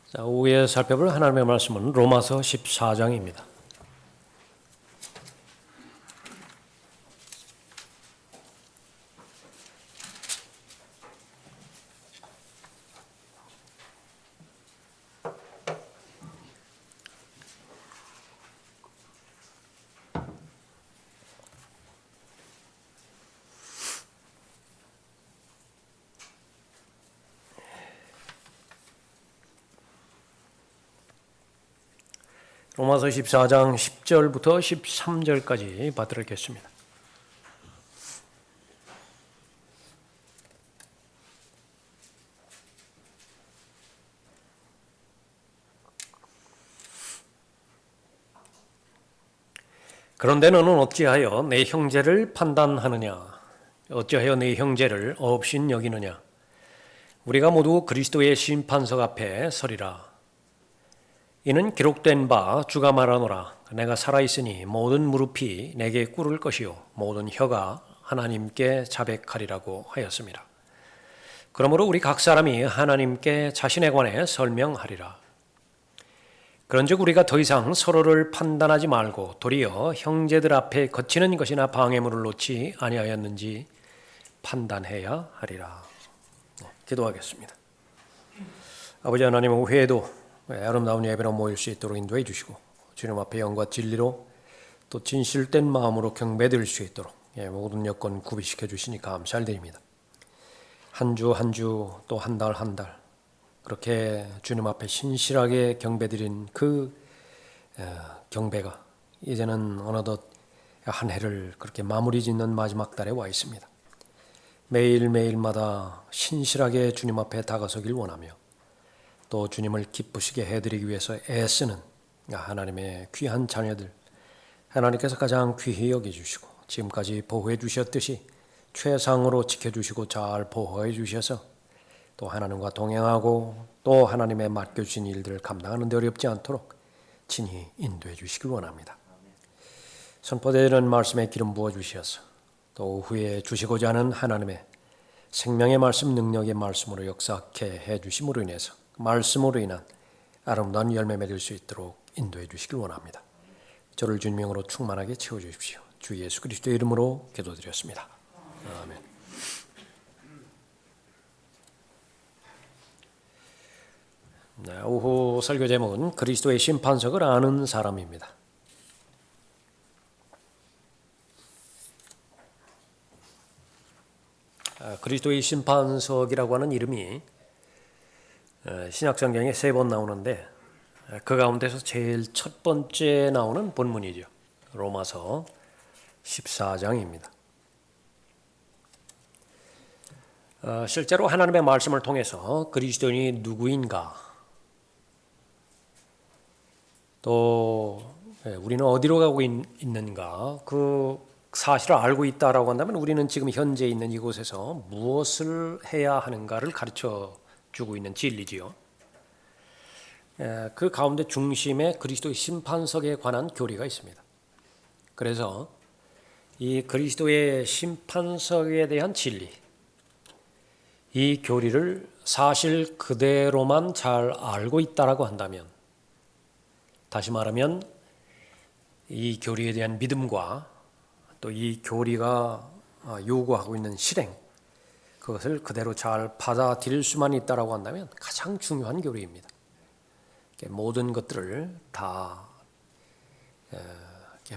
자, 오후에 살펴볼 하나님의 말씀은 로마서 14장입니다. 로마서 14장 10절부터 13절까지 받들어 읽겠습니다. 그런데 너는 어찌하여 내 형제를 판단하느냐? 어찌하여 내 형제를 없인 여기느냐? 우리가 모두 그리스도의 심판석 앞에 서리라. 이는 기록된 바 주가 말하노라. 내가 살아있으니 모든 무릎이 내게 꿇을 것이요 모든 혀가 하나님께 자백하리라고 하였습니다. 그러므로 우리 각 사람이 하나님께 자신에 관해 설명하리라. 그런즉 우리가 더 이상 서로를 판단하지 말고 도리어 형제들 앞에 거치는 것이나 방해물을 놓지 아니하였는지 판단해야 하리라. 기도하겠습니다. 아버지 하나님, 오후에도 아름다운 예배로 모일 수 있도록 인도해 주시고 주님 앞에 영과 진리로 또 진실된 마음으로 경배드릴 수 있도록 모든 여건 구비시켜 주시니 감사드립니다. 한 주 한 주 또 한 달 한 달 그렇게 주님 앞에 신실하게 경배드린 그 경배가 이제는 어느덧 한 해를 그렇게 마무리 짓는 마지막 달에 와 있습니다. 매일매일마다 신실하게 주님 앞에 다가서길 원하며 또 주님을 기쁘시게 해드리기 위해서 애쓰는 하나님의 귀한 자녀들, 하나님께서 가장 귀히 여겨주시고 지금까지 보호해 주셨듯이 최상으로 지켜주시고 잘 보호해 주셔서 또 하나님과 동행하고 또 하나님의 맡겨주신 일들을 감당하는 데 어렵지 않도록 친히 인도해 주시길 원합니다. 선포되는 말씀에 기름 부어 주셔서 또 오후에 주시고자 하는 하나님의 생명의 말씀, 능력의 말씀으로 역사케 해 주심으로 인해서 말씀으로 인한 아름다운 열매 맺을 수 있도록 인도해 주시길 원합니다. 저를 주님의 영으로 충만하게 채워주십시오. 주 예수 그리스도의 이름으로 기도드렸습니다. 아멘. 네, 오후 설교 제목은 그리스도의 심판석을 아는 사람입니다. 그리스도의 심판석이라고 하는 이름이 신약성경에 3번 나오는데 그 가운데서 제일 첫 번째 나오는 본문이죠. 로마서 14장입니다. 실제로 하나님의 말씀을 통해서 그리스도인이 누구인가, 또 우리는 어디로 가고 있는가, 그 사실을 알고 있다라고 한다면 우리는 지금 현재 있는 이곳에서 무엇을 해야 하는가를 가르쳐 주고 있는 진리지요. 그 가운데 중심에 그리스도의 심판석에 관한 교리가 있습니다. 그래서 이 그리스도의 심판석에 대한 진리, 이 교리를 사실 그대로만 잘 알고 있다라고 한다면, 다시 말하면 이 교리에 대한 믿음과 또 이 교리가 요구하고 있는 실행, 그것을 그대로 잘 받아들일 수만 있다라고 한다면 가장 중요한 교리입니다. 모든 것들을 다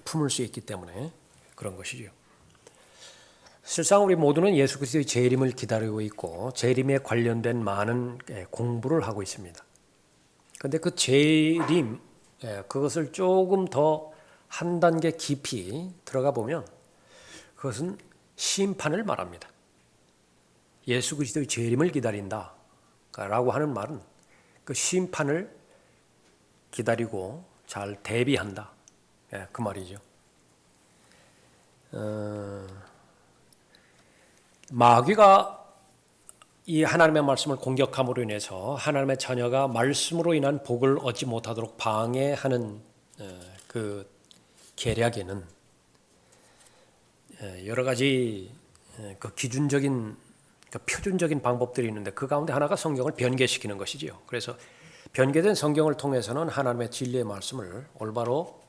품을 수 있기 때문에 그런 것이죠. 실상 우리 모두는 예수 그리스도의 재림을 기다리고 있고 재림에 관련된 많은 공부를 하고 있습니다. 그런데 그 재림, 그것을 조금 더 한 단계 깊이 들어가 보면 그것은 심판을 말합니다. 예수 그리스도의 재림을 기다린다 라고 하는 말은 그 심판을 기다리고 잘 대비한다, 그 말이죠. 마귀가 이 하나님의 말씀을 공격함으로 인해서 하나님의 자녀가 말씀으로 인한 복을 얻지 못하도록 방해하는 그 계략에는 여러 가지 그 기준적인, 그 표준적인 방법들이 있는데 그 가운데 하나가 성경을 변개시키는 것이지요. 그래서 변개된 성경을 통해서는 하나님의 진리의 말씀을 올바로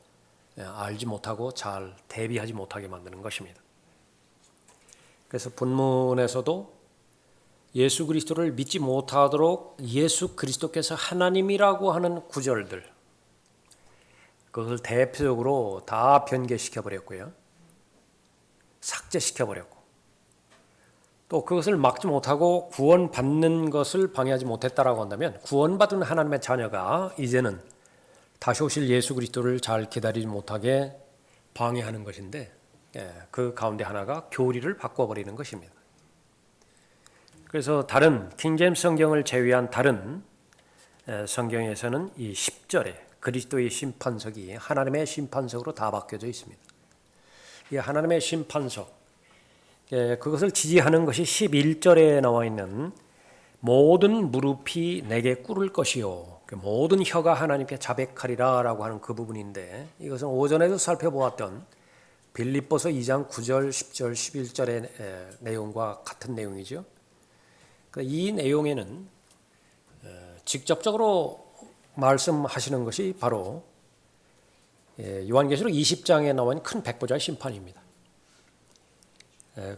알지 못하고 잘 대비하지 못하게 만드는 것입니다. 그래서 본문에서도 예수 그리스도를 믿지 못하도록 예수 그리스도께서 하나님이라고 하는 구절들, 그것을 대표적으로 다 변개시켜 버렸고요. 삭제시켜 버렸고, 또 그것을 막지 못하고 구원받는 것을 방해하지 못했다라고 한다면 구원받은 하나님의 자녀가 이제는 다시 오실 예수 그리스도를 잘 기다리지 못하게 방해하는 것인데, 그 가운데 하나가 교리를 바꿔버리는 것입니다. 그래서 다른 킹제임스 성경을 제외한 다른 성경에서는 이 10절에 그리스도의 심판석이 하나님의 심판석으로 다 바뀌어져 있습니다. 이 하나님의 심판석, 그것을 지지하는 것이 11절에 나와 있는 모든 무릎이 내게 꿇을 것이요 모든 혀가 하나님께 자백하리라 라고 하는 그 부분인데, 이것은 오전에도 살펴보았던 빌립보서 2장 9절, 10절, 11절의 내용과 같은 내용이죠. 이 내용에는 직접적으로 말씀하시는 것이 바로 요한계시록 20장에 나온 큰 백보자의 심판입니다.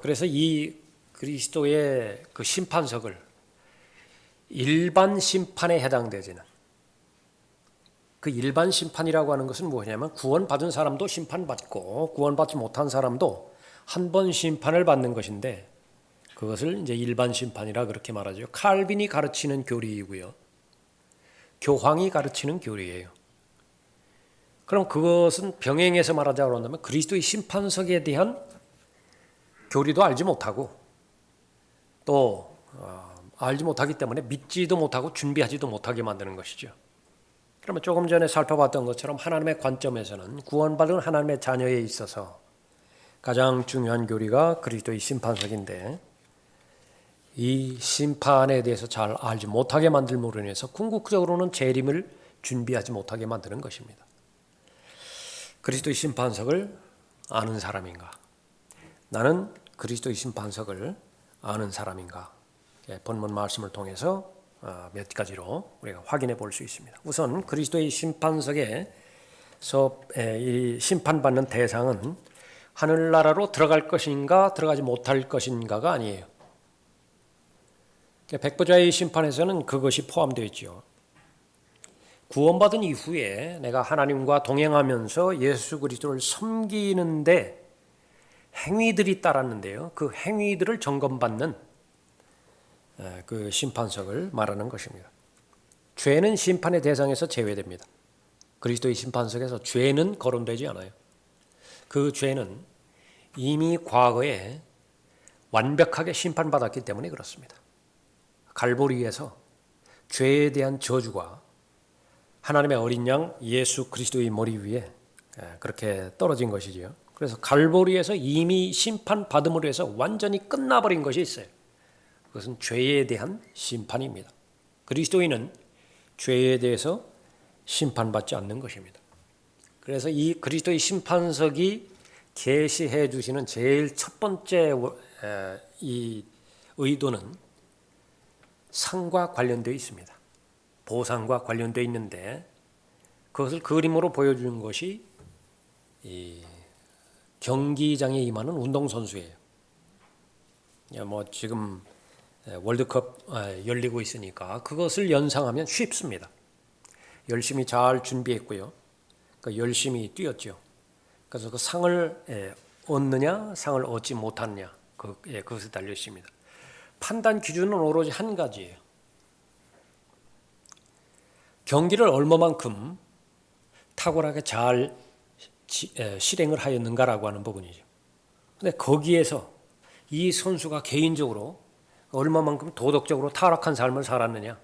그래서 이 그리스도의 그 심판석을 일반 심판에 해당되지는, 그 일반 심판이라고 하는 것은 뭐냐면 구원받은 사람도 심판받고 구원받지 못한 사람도 한 번 심판을 받는 것인데, 그것을 이제 일반 심판이라 그렇게 말하죠. 칼빈이 가르치는 교리이고요, 교황이 가르치는 교리예요. 그럼 그것은 병행해서 말하자고 한다면 그리스도의 심판석에 대한 교리도 알지 못하고 또 알지 못하기 때문에 믿지도 못하고 준비하지도 못하게 만드는 것이죠. 그러면 조금 전에 살펴봤던 것처럼 하나님의 관점에서는 구원받은 하나님의 자녀에 있어서 가장 중요한 교리가 그리스도의 심판석인데, 이 심판에 대해서 잘 알지 못하게 만들므로 인해서 궁극적으로는 재림을 준비하지 못하게 만드는 것입니다. 그리스도의 심판석을 아는 사람인가? 나는 그리스도의 심판석을 아는 사람인가? 본문 말씀을 통해서 몇 가지로 우리가 확인해 볼 수 있습니다. 우선 그리스도의 심판석에서 이 심판받는 대상은 하늘나라로 들어갈 것인가 들어가지 못할 것인가가 아니에요. 백보자의 심판에서는 그것이 포함되어 있죠. 구원받은 이후에 내가 하나님과 동행하면서 예수 그리스도를 섬기는데 행위들이 따랐는데요, 그 행위들을 점검받는 그 심판석을 말하는 것입니다. 죄는 심판의 대상에서 제외됩니다. 그리스도의 심판석에서 죄는 거론되지 않아요. 그 죄는 이미 과거에 완벽하게 심판받았기 때문에 그렇습니다. 갈보리에서 죄에 대한 저주가 하나님의 어린 양 예수 그리스도의 머리 위에 그렇게 떨어진 것이지요. 그래서 갈보리에서 이미 심판받음으로 해서 완전히 끝나버린 것이 있어요. 그것은 죄에 대한 심판입니다. 그리스도인은 죄에 대해서 심판받지 않는 것입니다. 그래서 이 그리스도의 심판석이 계시해 주시는 제일 첫 번째 이 의도는 상과 관련되어 있습니다. 보상과 관련되어 있는데, 그것을 그림으로 보여주는 것이 이 경기장에 임하는 운동선수예요. 뭐 지금 월드컵 열리고 있으니까 그것을 연상하면 쉽습니다. 열심히 잘 준비했고요, 열심히 뛰었죠. 그래서 그 상을 얻느냐 상을 얻지 못하느냐, 그것에 달려 있습니다. 판단 기준은 오로지 한 가지예요. 경기를 얼마만큼 탁월하게 잘 실행을 하였는가라고 하는 부분이죠. 그런데 거기에서 이 선수가 개인적으로 얼마만큼 도덕적으로 타락한 삶을 살았느냐,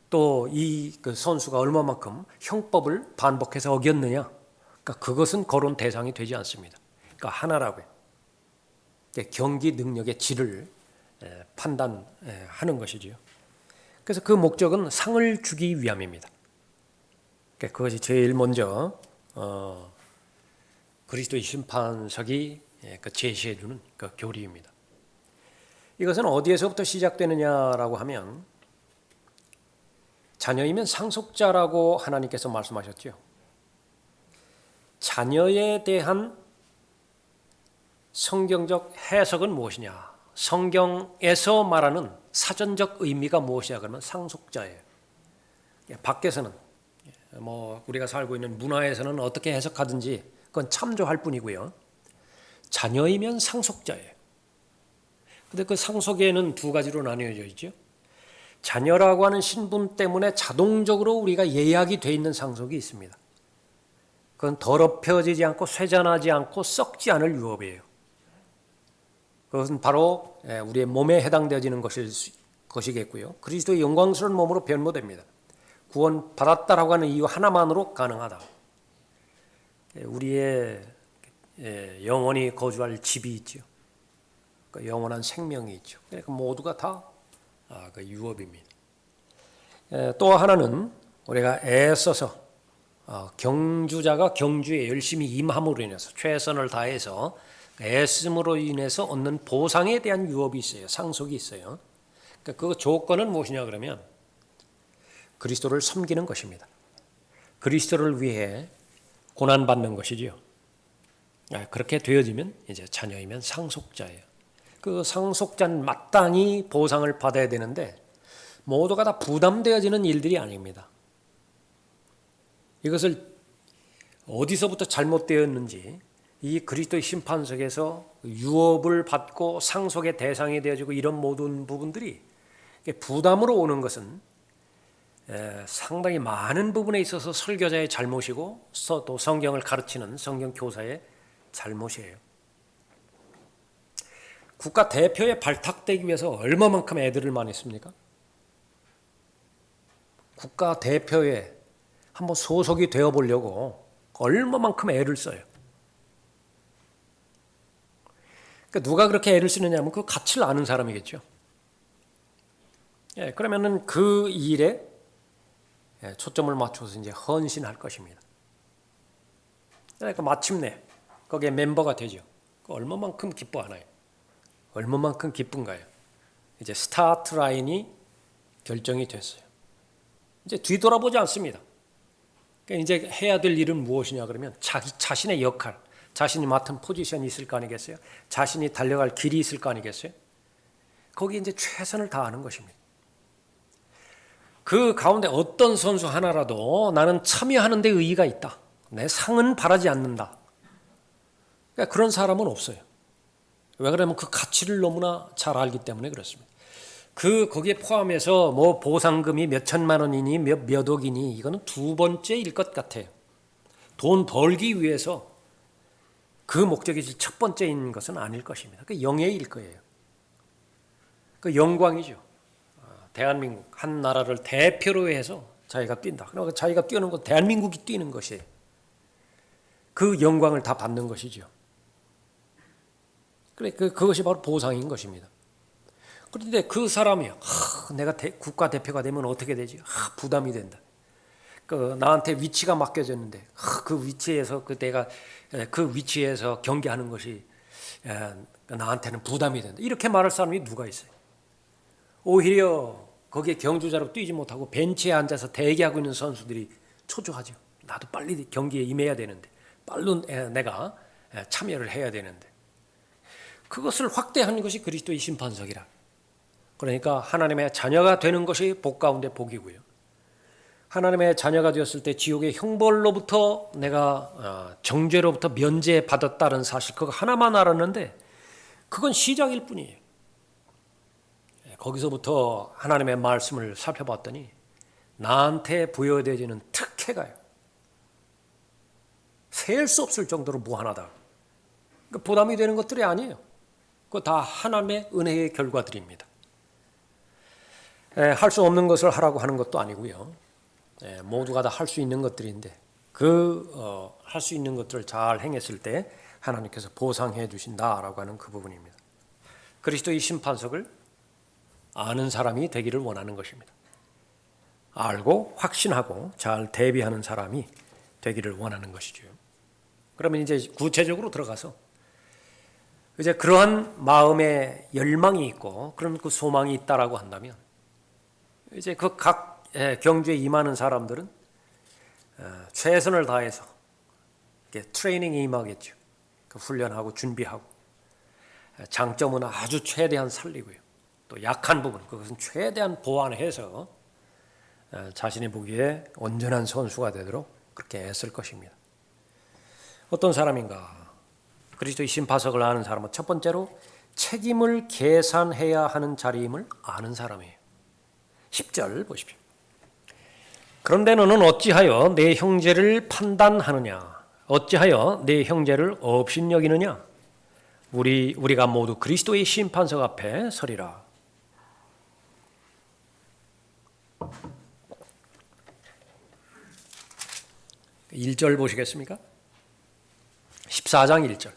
또 이 선수가 얼마만큼 형법을 반복해서 어겼느냐, 그것은 거론 대상이 되지 않습니다. 하나라고요. 경기 능력의 질을 판단하는 것이지요. 그래서 그 목적은 상을 주기 위함입니다. 그것이 제일 먼저 그리스도의 심판석이 제시해 주는 그 교리입니다. 이것은 어디에서부터 시작되느냐라고 하면 자녀이면 상속자라고 하나님께서 말씀하셨죠. 자녀에 대한 성경적 해석은 무엇이냐? 성경에서 말하는 사전적 의미가 무엇이냐? 그러면 상속자예요. 밖에서는 우리가 살고 있는 문화에서는 어떻게 해석하든지 그건 참조할 뿐이고요. 자녀이면 상속자예요. 근데 그 상속에는 두 가지로 나뉘어져 있죠. 자녀라고 하는 신분 때문에 자동적으로 우리가 예약이 돼 있는 상속이 있습니다. 그건 더럽혀지지 않고 쇠잔하지 않고 썩지 않을 유업이에요. 그것은 바로 우리의 몸에 해당되어지는 것이겠고요. 그리스도의 영광스러운 몸으로 변모됩니다. 구원 받았다라고 하는 이유 하나만으로 가능하다. 우리의 영원히 거주할 집이 있죠. 영원한 생명이 있죠. 그러니까 모두가 다 그 유업입니다. 또 하나는 우리가 애써서 경주자가 경주에 열심히 임함으로 인해서 최선을 다해서 애씀으로 인해서 얻는 보상에 대한 유업이 있어요. 상속이 있어요. 그러니까 그 조건은 무엇이냐 그러면 그리스도를 섬기는 것입니다. 그리스도를 위해 고난받는 것이지요. 그렇게 되어지면 이제 자녀이면 상속자예요. 그 상속자는 마땅히 보상을 받아야 되는데 모두가 다 부담되어지는 일들이 아닙니다. 이것을 어디서부터 잘못되었는지 이 그리스도의 심판석에서 유업을 받고 상속의 대상이 되어지고 이런 모든 부분들이 부담으로 오는 것은 상당히 많은 부분에 있어서 설교자의 잘못이고 또 성경을 가르치는 성경 교사의 잘못이에요. 국가 대표에 발탁되기 위해서 얼마만큼 애들을 많이 씁니까? 국가 대표에 한번 소속이 되어보려고 얼마만큼 애를 써요. 그러니까 누가 그렇게 애를 쓰느냐 하면 그 가치를 아는 사람이겠죠. 그러면은 그 일에 초점을 맞춰서 이제 헌신할 것입니다. 그러니까 마침내 거기에 멤버가 되죠. 얼마만큼 기뻐하나요? 얼마만큼 기쁜가요? 이제 스타트 라인이 결정이 됐어요. 이제 뒤돌아보지 않습니다. 그러니까 이제 해야 될 일은 무엇이냐 그러면 자신의 역할, 자신이 맡은 포지션이 있을 거 아니겠어요? 자신이 달려갈 길이 있을 거 아니겠어요? 거기에 이제 최선을 다하는 것입니다. 그 가운데 어떤 선수 하나라도 나는 참여하는 데 의의가 있다. 내 상은 바라지 않는다. 그러니까 그런 사람은 없어요. 왜 그러냐면 그 가치를 너무나 잘 알기 때문에 그렇습니다. 거기에 포함해서 뭐 보상금이 몇 천만 원이니 몇 억이니 이거는 두 번째일 것 같아요. 돈 벌기 위해서 그 목적이 첫 번째인 것은 아닐 것입니다. 그 영예일 거예요. 그 영광이죠. 대한민국 한 나라를 대표로 해서 자기가 뛴다. 그러니까 자기가 뛰는 것 대한민국이 뛰는 것이에요. 그 영광을 다 받는 것이죠. 그것이 바로 보상인 것입니다. 그런데 그 사람이 내가 국가 대표가 되면 어떻게 되지? 부담이 된다. 나한테 위치가 맡겨졌는데 그 위치에서 내가 그 위치에서 경기하는 것이 나한테는 부담이 된다. 이렇게 말할 사람이 누가 있어요? 오히려 거기에 경주자로 뛰지 못하고 벤치에 앉아서 대기하고 있는 선수들이 초조하죠. 나도 빨리 경기에 임해야 되는데 빨리 내가 참여를 해야 되는데 그것을 확대하는 것이 그리스도의 심판석이라. 그러니까 하나님의 자녀가 되는 것이 복 가운데 복이고요. 하나님의 자녀가 되었을 때 지옥의 형벌로부터 내가 정죄로부터 면제받았다는 사실 그거 하나만 알았는데 그건 시작일 뿐이에요. 거기서부터 하나님의 말씀을 살펴봤더니 나한테 부여되어지는 특혜가요. 셀 수 없을 정도로 무한하다. 그러니까 부담이 되는 것들이 아니에요. 그거 다 하나님의 은혜의 결과들입니다. 할 수 없는 것을 하라고 하는 것도 아니고요. 모두가 다 할 수 있는 것들인데 할 수 있는 것들을 잘 행했을 때 하나님께서 보상해 주신다라고 하는 그 부분입니다. 그리스도의 심판석을 아는 사람이 되기를 원하는 것입니다. 알고 확신하고 잘 대비하는 사람이 되기를 원하는 것이죠. 그러면 이제 구체적으로 들어가서 이제 그러한 마음의 열망이 있고 그런 그 소망이 있다라고 한다면 이제 그 각 경주에 임하는 사람들은 최선을 다해서 트레이닝에 임하겠죠. 그 훈련하고 준비하고 장점은 아주 최대한 살리고요. 또 약한 부분 그것은 최대한 보완해서 자신이 보기에 온전한 선수가 되도록 그렇게 애쓸 것입니다. 어떤 사람인가? 그리스도의 심파석을 아는 사람은 첫 번째로 책임을 계산해야 하는 자리임을 아는 사람이에요. 10절 보십시오. 그런데 너는 어찌하여 내 형제를 판단하느냐? 어찌하여 내 형제를 업신여기느냐? 우리가 모두 그리스도의 심판석 앞에 서리라. 1절 보시겠습니까? 14장 1절.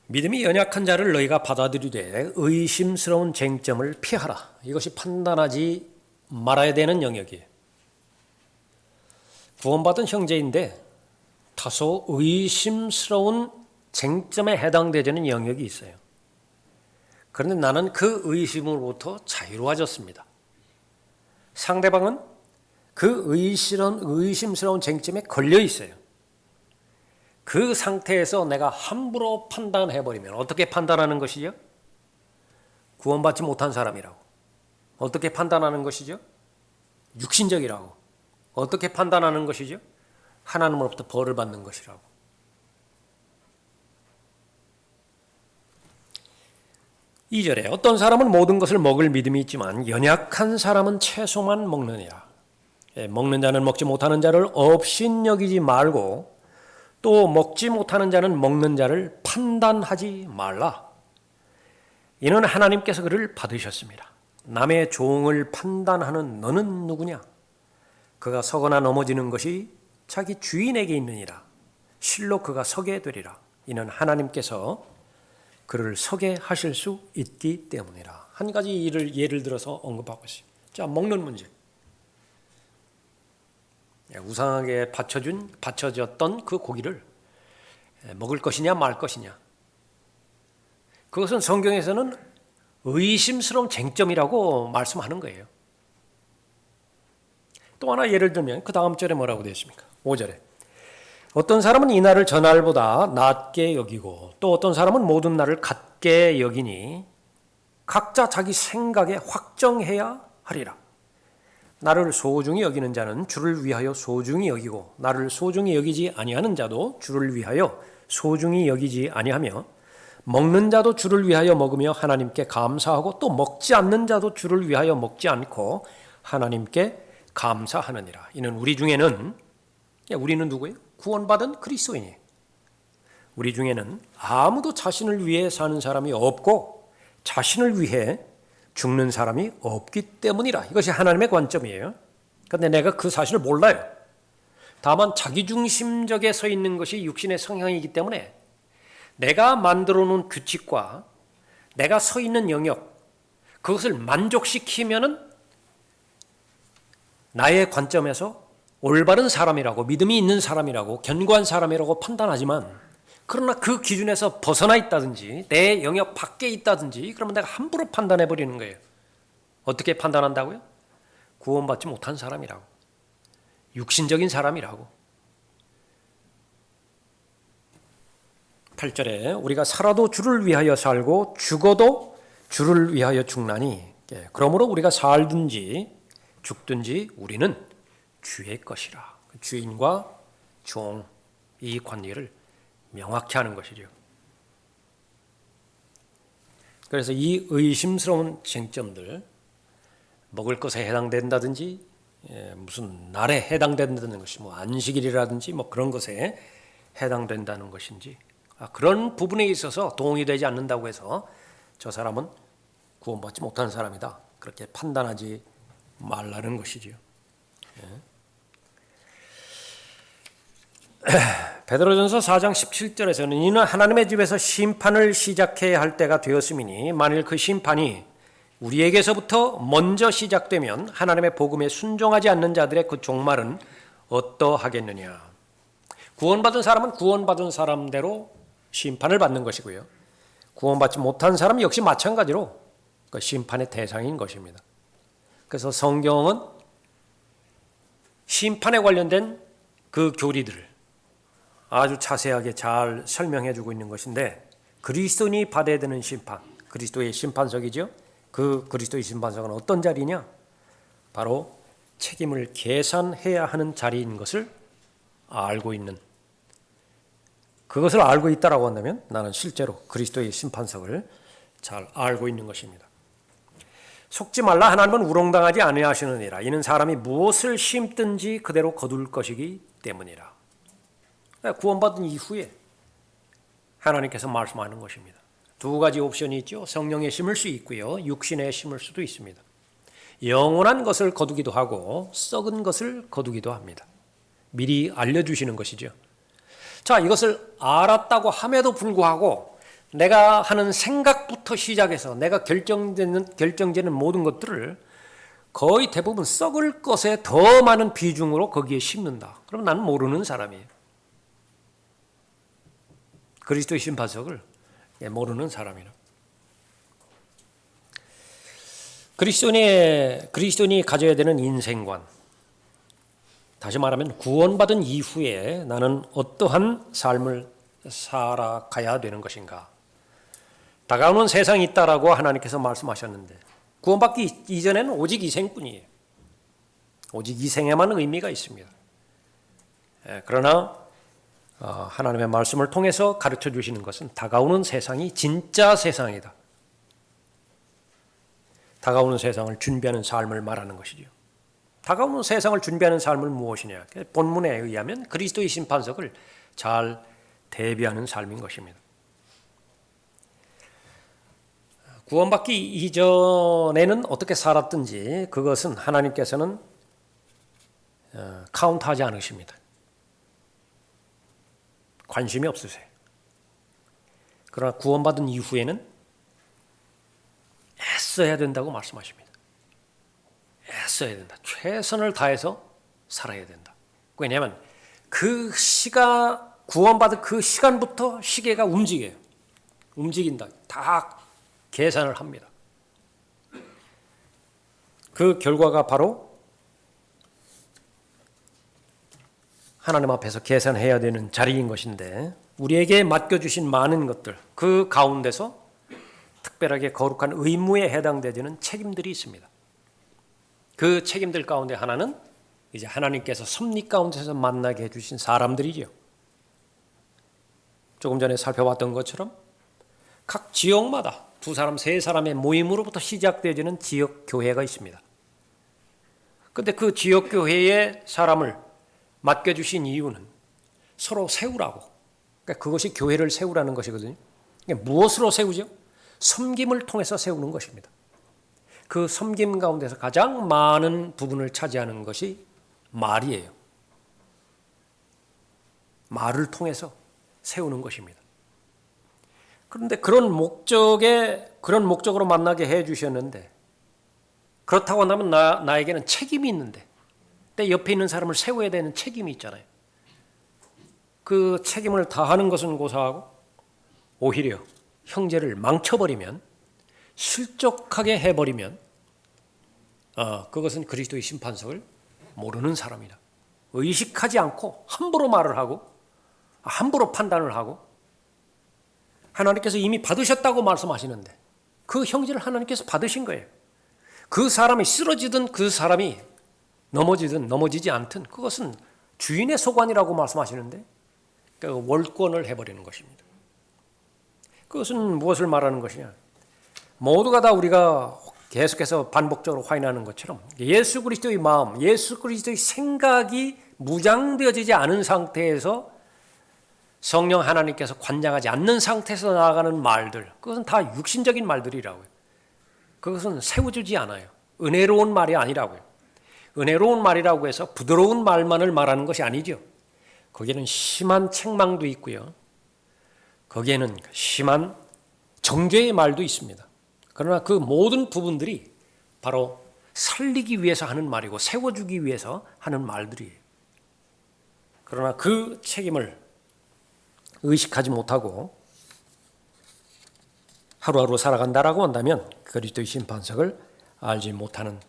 믿음이 연약한 자를 너희가 받아들이되 의심스러운 쟁점을 피하라. 이것이 판단하지 말아야 되는 영역이에요. 구원받은 형제인데 다소 의심스러운 쟁점에 해당되지는 영역이 있어요. 그런데 나는 그 의심으로부터 자유로워졌습니다. 상대방은 그 의심스러운 쟁점에 걸려 있어요. 그 상태에서 내가 함부로 판단해버리면 어떻게 판단하는 것이죠? 구원받지 못한 사람이라고. 어떻게 판단하는 것이죠? 육신적이라고. 어떻게 판단하는 것이죠? 하나님으로부터 벌을 받는 것이라고. 이 절에 어떤 사람은 모든 것을 먹을 믿음이 있지만 연약한 사람은 채소만 먹느니라. 먹는 자는 먹지 못하는 자를 업신여기지 말고 또 먹지 못하는 자는 먹는 자를 판단하지 말라. 이는 하나님께서 그를 받으셨습니다. 남의 종을 판단하는 너는 누구냐? 그가 서거나 넘어지는 것이 자기 주인에게 있느니라. 실로 그가 서게 되리라. 이는 하나님께서 그를 서게 하실 수 있기 때문이라. 한 가지 예를 들어서 언급하고 있습니다. 자, 먹는 문제. 우상에게 바쳐졌던 그 고기를 먹을 것이냐 말 것이냐. 그것은 성경에서는 의심스러운 쟁점이라고 말씀하는 거예요. 또 하나 예를 들면 그 다음 절에 뭐라고 되어 있습니까? 5절에 어떤 사람은 이 날을 저 날보다 낮게 여기고 또 어떤 사람은 모든 날을 같게 여기니 각자 자기 생각에 확정해야 하리라. 나를 소중히 여기는 자는 주를 위하여 소중히 여기고 나를 소중히 여기지 아니하는 자도 주를 위하여 소중히 여기지 아니하며 먹는 자도 주를 위하여 먹으며 하나님께 감사하고 또 먹지 않는 자도 주를 위하여 먹지 않고 하나님께 감사하느니라. 이는 우리는 누구예요? 구원받은 그리스도인이에요. 우리 중에는 아무도 자신을 위해 사는 사람이 없고 자신을 위해 죽는 사람이 없기 때문이라. 이것이 하나님의 관점이에요. 그런데 내가 그 사실을 몰라요. 다만 자기중심적에 서 있는 것이 육신의 성향이기 때문에 내가 만들어 놓은 규칙과 내가 서 있는 영역, 그것을 만족시키면은 나의 관점에서 올바른 사람이라고, 믿음이 있는 사람이라고, 견고한 사람이라고 판단하지만, 그러나 그 기준에서 벗어나 있다든지 내 영역 밖에 있다든지 그러면 내가 함부로 판단해 버리는 거예요. 어떻게 판단한다고요? 구원받지 못한 사람이라고, 육신적인 사람이라고. 8절에 우리가 살아도 주를 위하여 살고 죽어도 주를 위하여 죽나니 그러므로 우리가 살든지 죽든지 우리는 주의 것이라. 주인과 종, 이 관계를 명확히 하는 것이죠. 그래서 이 의심스러운 쟁점들, 먹을 것에 해당된다든지 무슨 날에 해당된다는 것이 안식일이라든지 그런 것에 해당된다는 것인지, 그런 부분에 있어서 동의되지 않는다고 해서 저 사람은 구원받지 못하는 사람이다, 그렇게 판단하지 말라는 것이지요. 베드로전서 4장 17절에서는 이는 하나님의 집에서 심판을 시작해야 할 때가 되었음이니 만일 그 심판이 우리에게서부터 먼저 시작되면 하나님의 복음에 순종하지 않는 자들의 그 종말은 어떠하겠느냐. 구원받은 사람은 구원받은 사람대로 심판을 받는 것이고요. 구원받지 못한 사람 역시 마찬가지로 그 심판의 대상인 것입니다. 그래서 성경은 심판에 관련된 그 교리들을 아주 자세하게 잘 설명해 주고 있는 것인데, 그리스도인이 받아야 되는 심판, 그리스도의 심판석이죠. 그 그리스도의 심판석은 어떤 자리냐? 바로 책임을 계산해야 하는 자리인 것을 알고 있는, 그것을 알고 있다라고 한다면 나는 실제로 그리스도의 심판석을 잘 알고 있는 것입니다. 속지 말라, 하나님은 우롱당하지 아니하시느니라. 이는 사람이 무엇을 심든지 그대로 거둘 것이기 때문이라. 구원받은 이후에 하나님께서 말씀하는 것입니다. 두 가지 옵션이 있죠. 성령에 심을 수 있고요, 육신에 심을 수도 있습니다. 영원한 것을 거두기도 하고 썩은 것을 거두기도 합니다. 미리 알려주시는 것이죠. 자, 이것을 알았다고 함에도 불구하고 내가 하는 생각부터 시작해서 내가 결정되는 모든 것들을 거의 대부분 썩을 것에 더 많은 비중으로 거기에 심는다. 그럼 나는 모르는 사람이에요. 그리스도의 심판석을 모르는 사람이라. 그리스도인이 가져야 되는 인생관, 다시 말하면 구원받은 이후에 나는 어떠한 삶을 살아가야 되는 것인가. 다가오는 세상이 있다라고 하나님께서 말씀하셨는데, 구원받기 이전에는 오직 이생뿐이에요. 오직 이생에만 의미가 있습니다. 그러나 하나님의 말씀을 통해서 가르쳐 주시는 것은 다가오는 세상이 진짜 세상이다. 다가오는 세상을 준비하는 삶을 말하는 것이죠. 다가오는 세상을 준비하는 삶은 무엇이냐? 본문에 의하면 그리스도의 심판석을 잘 대비하는 삶인 것입니다. 구원받기 이전에는 어떻게 살았든지 그것은 하나님께서는 카운트하지 않으십니다. 관심이 없으세요. 그러나 구원받은 이후에는 애써야 된다고 말씀하십니다. 애써야 된다. 최선을 다해서 살아야 된다. 왜냐하면 구원받은 그 시간부터 시계가 움직여요. 움직인다. 다 계산을 합니다. 그 결과가 바로 하나님 앞에서 계산해야 되는 자리인 것인데, 우리에게 맡겨주신 많은 것들, 그 가운데서 특별하게 거룩한 의무에 해당되는 책임들이 있습니다. 그 책임들 가운데 하나는 이제 하나님께서 섭리 가운데서 만나게 해주신 사람들이죠. 조금 전에 살펴봤던 것처럼 각 지역마다 2사람, 3사람의 모임으로부터 시작되어지는 지역 교회가 있습니다. 그런데 그 지역 교회의 사람을 맡겨주신 이유는 서로 세우라고. 그러니까 그것이 교회를 세우라는 것이거든요. 그러니까 무엇으로 세우죠? 섬김을 통해서 세우는 것입니다. 그 섬김 가운데서 가장 많은 부분을 차지하는 것이 말이에요. 말을 통해서 세우는 것입니다. 그런데 그런 목적으로 만나게 해 주셨는데, 그렇다고 한다면 나에게는 책임이 있는데, 내 옆에 있는 사람을 세워야 되는 책임이 있잖아요. 그 책임을 다하는 것은 고사하고 오히려 형제를 망쳐버리면, 실족하게 해버리면 그것은 그리스도의 심판석을 모르는 사람이다. 의식하지 않고 함부로 말을 하고 함부로 판단을 하고, 하나님께서 이미 받으셨다고 말씀하시는데 그 형제를 하나님께서 받으신 거예요. 그 사람이 쓰러지든 그 사람이 넘어지든 넘어지지 않든 그것은 주인의 소관이라고 말씀하시는데, 그 월권을 해버리는 것입니다. 그것은 무엇을 말하는 것이냐? 모두가 다 우리가 계속해서 반복적으로 확인하는 것처럼 예수 그리스도의 마음, 예수 그리스도의 생각이 무장되어지지 않은 상태에서, 성령 하나님께서 관장하지 않는 상태에서 나아가는 말들, 그것은 다 육신적인 말들이라고요. 그것은 세워주지 않아요. 은혜로운 말이 아니라고요. 은혜로운 말이라고 해서 부드러운 말만을 말하는 것이 아니죠. 거기에는 심한 책망도 있고요. 거기에는 심한 정죄의 말도 있습니다. 그러나 그 모든 부분들이 바로 살리기 위해서 하는 말이고 세워주기 위해서 하는 말들이에요. 그러나 그 책임을 의식하지 못하고 하루하루 살아간다라고 한다면 그리스도의 심판석을 알지 못하는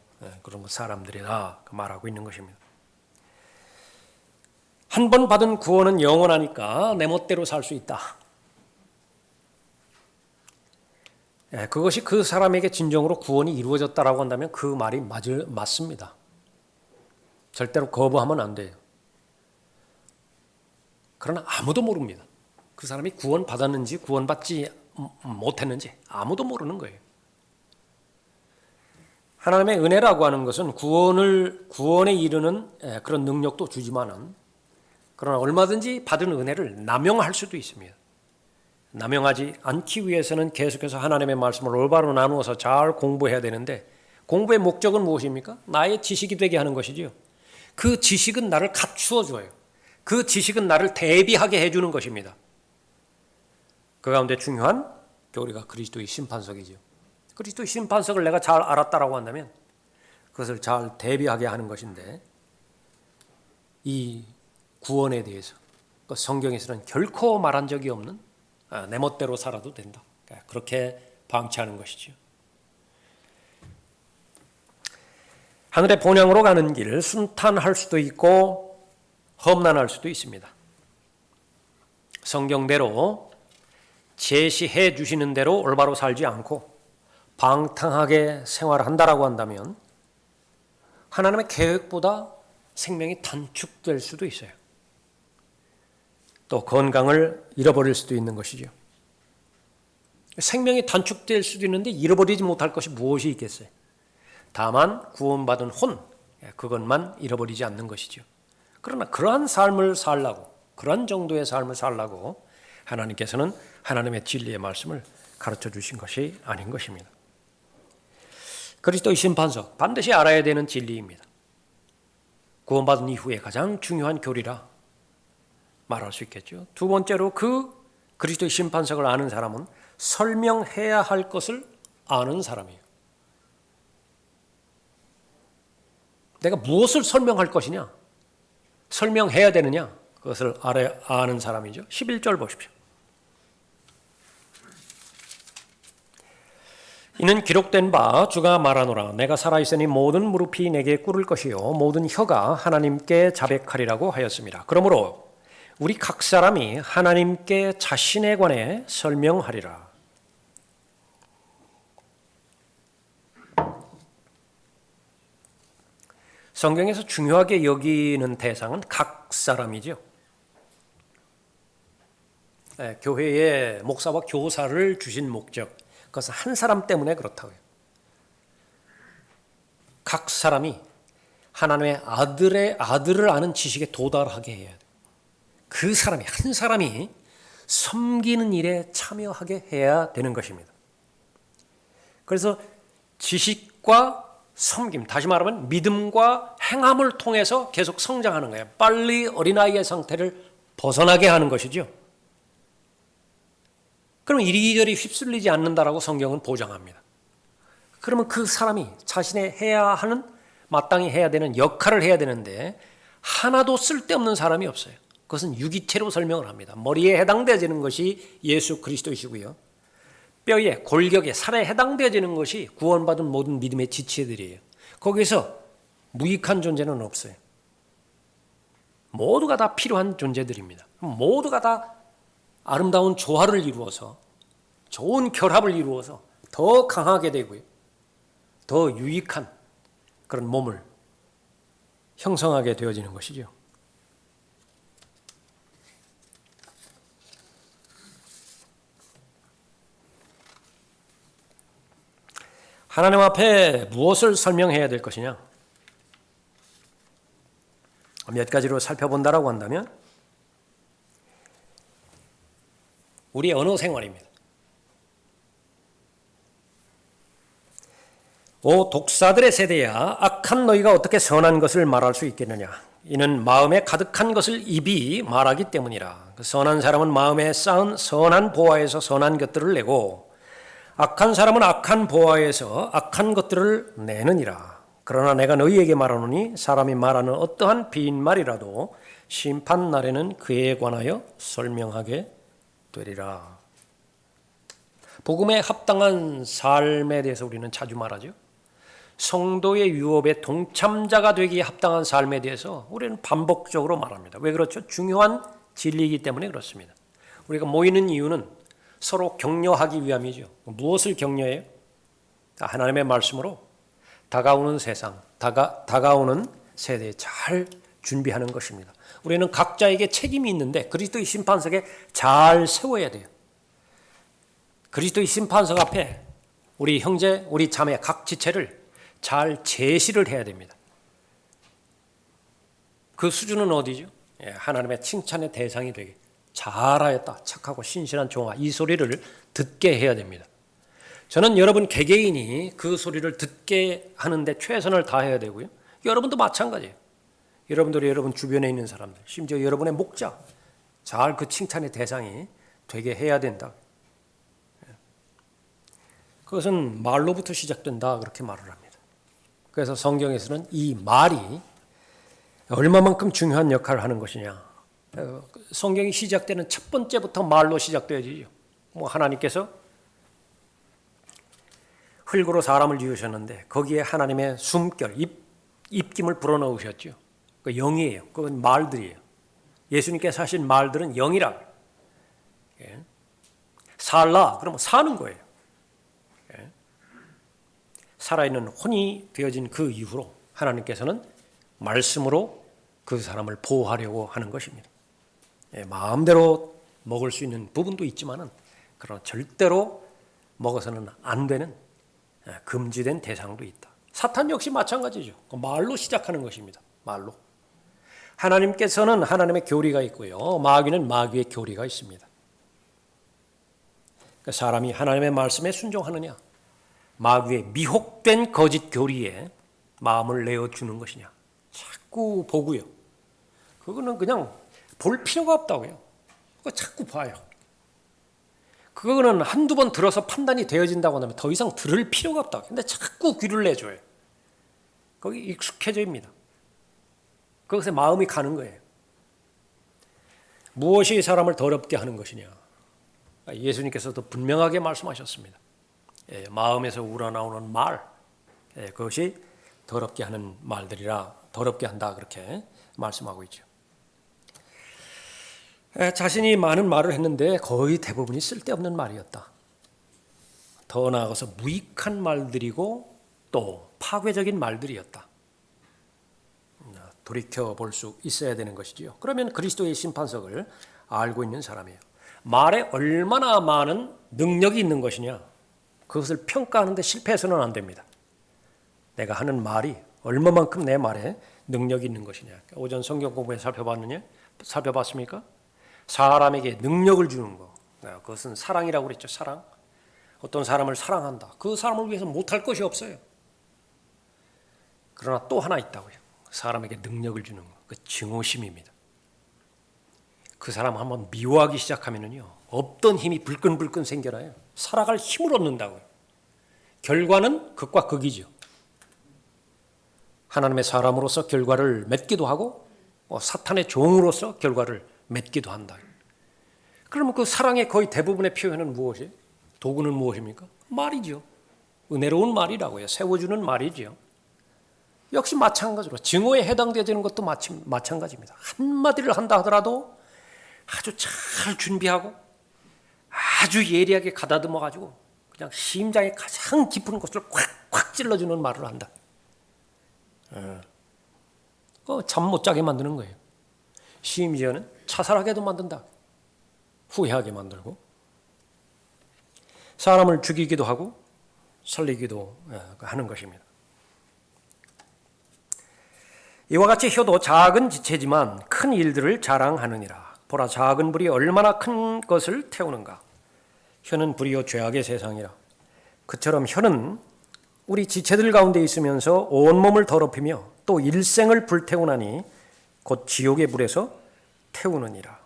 그런 사람들이다 말하고 있는 것입니다. 한 번 받은 구원은 영원하니까 내 멋대로 살 수 있다. 그것이 그 사람에게 진정으로 구원이 이루어졌다라고 한다면 그 말이 맞습니다. 절대로 거부하면 안 돼요. 그러나 아무도 모릅니다. 그 사람이 구원 받았는지 구원받지 못했는지 아무도 모르는 거예요. 하나님의 은혜라고 하는 것은 구원에 이르는 그런 능력도 주지만은, 그러나 얼마든지 받은 은혜를 남용할 수도 있습니다. 남용하지 않기 위해서는 계속해서 하나님의 말씀을 올바로 나누어서 잘 공부해야 되는데, 공부의 목적은 무엇입니까? 나의 지식이 되게 하는 것이지요. 그 지식은 나를 갖추어 줘요. 그 지식은 나를 대비하게 해주는 것입니다. 그 가운데 중요한 우리가 그리스도의 심판석이죠. 그리스도의 심판석을 내가 잘 알았다라고 한다면 그것을 잘 대비하게 하는 것인데, 이 구원에 대해서 성경에서는 결코 말한 적이 없는 내 멋대로 살아도 된다, 그렇게 방치하는 것이죠. 하늘의 본향으로 가는 길, 순탄할 수도 있고 험난할 수도 있습니다. 성경대로 제시해 주시는 대로 올바로 살지 않고 방탕하게 생활한다라고 한다면 하나님의 계획보다 생명이 단축될 수도 있어요. 또 건강을 잃어버릴 수도 있는 것이죠. 생명이 단축될 수도 있는데 잃어버리지 못할 것이 무엇이 있겠어요? 다만 구원받은 혼, 그것만 잃어버리지 않는 것이죠. 그러나 그러한 삶을 살라고, 그러한 정도의 삶을 살라고 하나님께서는 하나님의 진리의 말씀을 가르쳐 주신 것이 아닌 것입니다. 그리스도의 심판석, 반드시 알아야 되는 진리입니다. 구원받은 이후에 가장 중요한 교리라 말할 수 있겠죠. 두 번째로 그리스도의 심판석을 아는 사람은 설명해야 할 것을 아는 사람이에요. 내가 무엇을 설명할 것이냐, 설명해야 되느냐, 그것을 아는 사람이죠. 11절 보십시오. 이는 기록된 바 주가 말하노라. 내가 살아있으니 모든 무릎이 내게 꿇을 것이요 모든 혀가 하나님께 자백하리라고 하였습니다. 그러므로 우리 각 사람이 하나님께 자신에 관해 설명하리라. 성경에서 중요하게 여기는 대상은 각 사람이죠. 교회에 목사와 교사를 주신 목적, 그것은 한 사람 때문에 그렇다고요. 각 사람이 하나님의 아들을 아는 지식에 도달하게 해야 돼요. 그 사람이, 한 사람이 섬기는 일에 참여하게 해야 되는 것입니다. 그래서 지식과 섬김, 다시 말하면 믿음과 행함을 통해서 계속 성장하는 거예요. 빨리 어린아이의 상태를 벗어나게 하는 것이죠. 그럼 이리저리 휩쓸리지 않는다라고 성경은 보장합니다. 그러면 그 사람이 자신의 해야 하는, 마땅히 해야 되는 역할을 해야 되는데 하나도 쓸데없는 사람이 없어요. 그것은 유기체로 설명을 합니다. 머리에 해당되어지는 것이 예수 그리스도이시고요. 뼈에, 골격에, 살에 해당되어지는 것이 구원받은 모든 믿음의 지체들이에요. 거기서 무익한 존재는 없어요. 모두가 다 필요한 존재들입니다. 모두가 다 아름다운 조화를 이루어서, 좋은 결합을 이루어서 더 강하게 되고요, 더 유익한 그런 몸을 형성하게 되어지는 것이죠. 하나님 앞에 무엇을 설명해야 될 것이냐? 몇 가지로 살펴본다라고 한다면 우리의 언어 생활입니다. 오 독사들의 세대야, 악한 너희가 어떻게 선한 것을 말할 수 있겠느냐? 이는 마음에 가득한 것을 입이 말하기 때문이라. 그 선한 사람은 마음에 쌓은 선한 보화에서 선한 것들을 내고 악한 사람은 악한 보화에서 악한 것들을 내느니라. 그러나 내가 너희에게 말하노니 사람이 말하는 어떠한 빈말이라도 심판 날에는 그에 관하여 설명하게 되리라. 복음에 합당한 삶에 대해서 우리는 자주 말하죠. 성도의 유업의 동참자가 되기에 합당한 삶에 대해서 우리는 반복적으로 말합니다. 왜 그렇죠? 중요한 진리이기 때문에 그렇습니다. 우리가 모이는 이유는 서로 격려하기 위함이죠. 무엇을 격려해요? 하나님의 말씀으로 다가오는 세상, 다가오는 세대에 잘 준비하는 것입니다. 우리는 각자에게 책임이 있는데 그리스도의 심판석에 잘 세워야 돼요. 그리스도의 심판석 앞에 우리 형제, 우리 자매 각 지체를 잘 제시를 해야 됩니다. 그 수준은 어디죠? 하나님의 칭찬의 대상이 되게 잘하였다, 착하고 신실한 종아, 이 소리를 듣게 해야 됩니다. 저는 여러분 개개인이 그 소리를 듣게 하는데 최선을 다해야 되고요. 여러분도 마찬가지예요. 여러분들이 여러분 주변에 있는 사람들, 심지어 여러분의 목자, 잘 그 칭찬의 대상이 되게 해야 된다. 그것은 말로부터 시작된다, 그렇게 말을 합니다. 그래서 성경에서는 이 말이 얼마만큼 중요한 역할을 하는 것이냐. 성경이 시작되는 첫 번째부터 말로 시작되어지죠. 하나님께서 흙으로 사람을 지으셨는데 거기에 하나님의 숨결, 입김을 불어넣으셨죠. 그 영이에요. 그건 말들이에요. 예수님께서 하신 말들은 영이라. 살라, 그러면 사는 거예요. 살아있는 혼이 되어진 그 이후로 하나님께서는 말씀으로 그 사람을 보호하려고 하는 것입니다. 마음대로 먹을 수 있는 부분도 있지만은 그러나 절대로 먹어서는 안 되는 금지된 대상도 있다. 사탄 역시 마찬가지죠. 말로 시작하는 것입니다. 말로. 하나님께서는 하나님의 교리가 있고요. 마귀는 마귀의 교리가 있습니다. 사람이 하나님의 말씀에 순종하느냐, 마귀의 미혹된 거짓 교리에 마음을 내어주는 것이냐. 자꾸 보고요. 그거는 그냥 볼 필요가 없다고요. 그거 자꾸 봐요. 그거는 한두 번 들어서 판단이 되어진다고 하면 더 이상 들을 필요가 없다고. 근데 자꾸 귀를 내줘요. 거기 익숙해집니다. 그것에 마음이 가는 거예요. 무엇이 사람을 더럽게 하는 것이냐. 예수님께서도 분명하게 말씀하셨습니다. 마음에서 우러나오는 말, 그것이 더럽게 하는 말들이라 더럽게 한다, 그렇게 말씀하고 있죠. 자신이 많은 말을 했는데 거의 대부분이 쓸데없는 말이었다. 더 나아가서 무익한 말들이고 또 파괴적인 말들이었다. 돌이켜볼 수 있어야 되는 것이지요. 그러면 그리스도의 심판석을 알고 있는 사람이에요. 말에 얼마나 많은 능력이 있는 것이냐, 그것을 평가하는데 실패해서는 안 됩니다. 내가 하는 말이 얼마만큼 내 말에 능력이 있는 것이냐. 오전 성경 공부에 살펴봤습니까? 사람에게 능력을 주는 거, 그것은 사랑이라고 그랬죠. 사랑. 어떤 사람을 사랑한다. 그 사람을 위해서 못할 것이 없어요. 그러나 또 하나 있다고요. 사람에게 능력을 주는 거, 그 증오심입니다. 그 사람 한번 미워하기 시작하면은요, 없던 힘이 불끈불끈 생겨나요. 살아갈 힘을 얻는다고요. 결과는 극과 극이죠. 하나님의 사람으로서 결과를 맺기도 하고 사탄의 종으로서 결과를 맺기도 한다. 그러면 그 사랑의 거의 대부분의 표현은 무엇이에요? 도구는 무엇입니까? 말이죠. 은혜로운 말이라고요. 세워주는 말이죠. 역시 마찬가지로 증오에 해당되는 것도 마찬가지입니다. 한마디를 한다 하더라도 아주 잘 준비하고 아주 예리하게 가다듬어 가지고 그냥 심장에 가장 깊은 곳을 콱콱 찔러주는 말을 한다. 잠 못 자게 만드는 거예요. 심지어는 자살하게도 만든다. 후회하게 만들고 사람을 죽이기도 하고 살리기도 하는 것입니다. 이와 같이 혀도 작은 지체지만 큰 일들을 자랑하느니라. 보라, 작은 불이 얼마나 큰 것을 태우는가. 혀는 불이요 죄악의 세상이라. 그처럼 혀는 우리 지체들 가운데 있으면서 온몸을 더럽히며 또 일생을 불태우나니 곧 지옥의 불에서 태우느니라.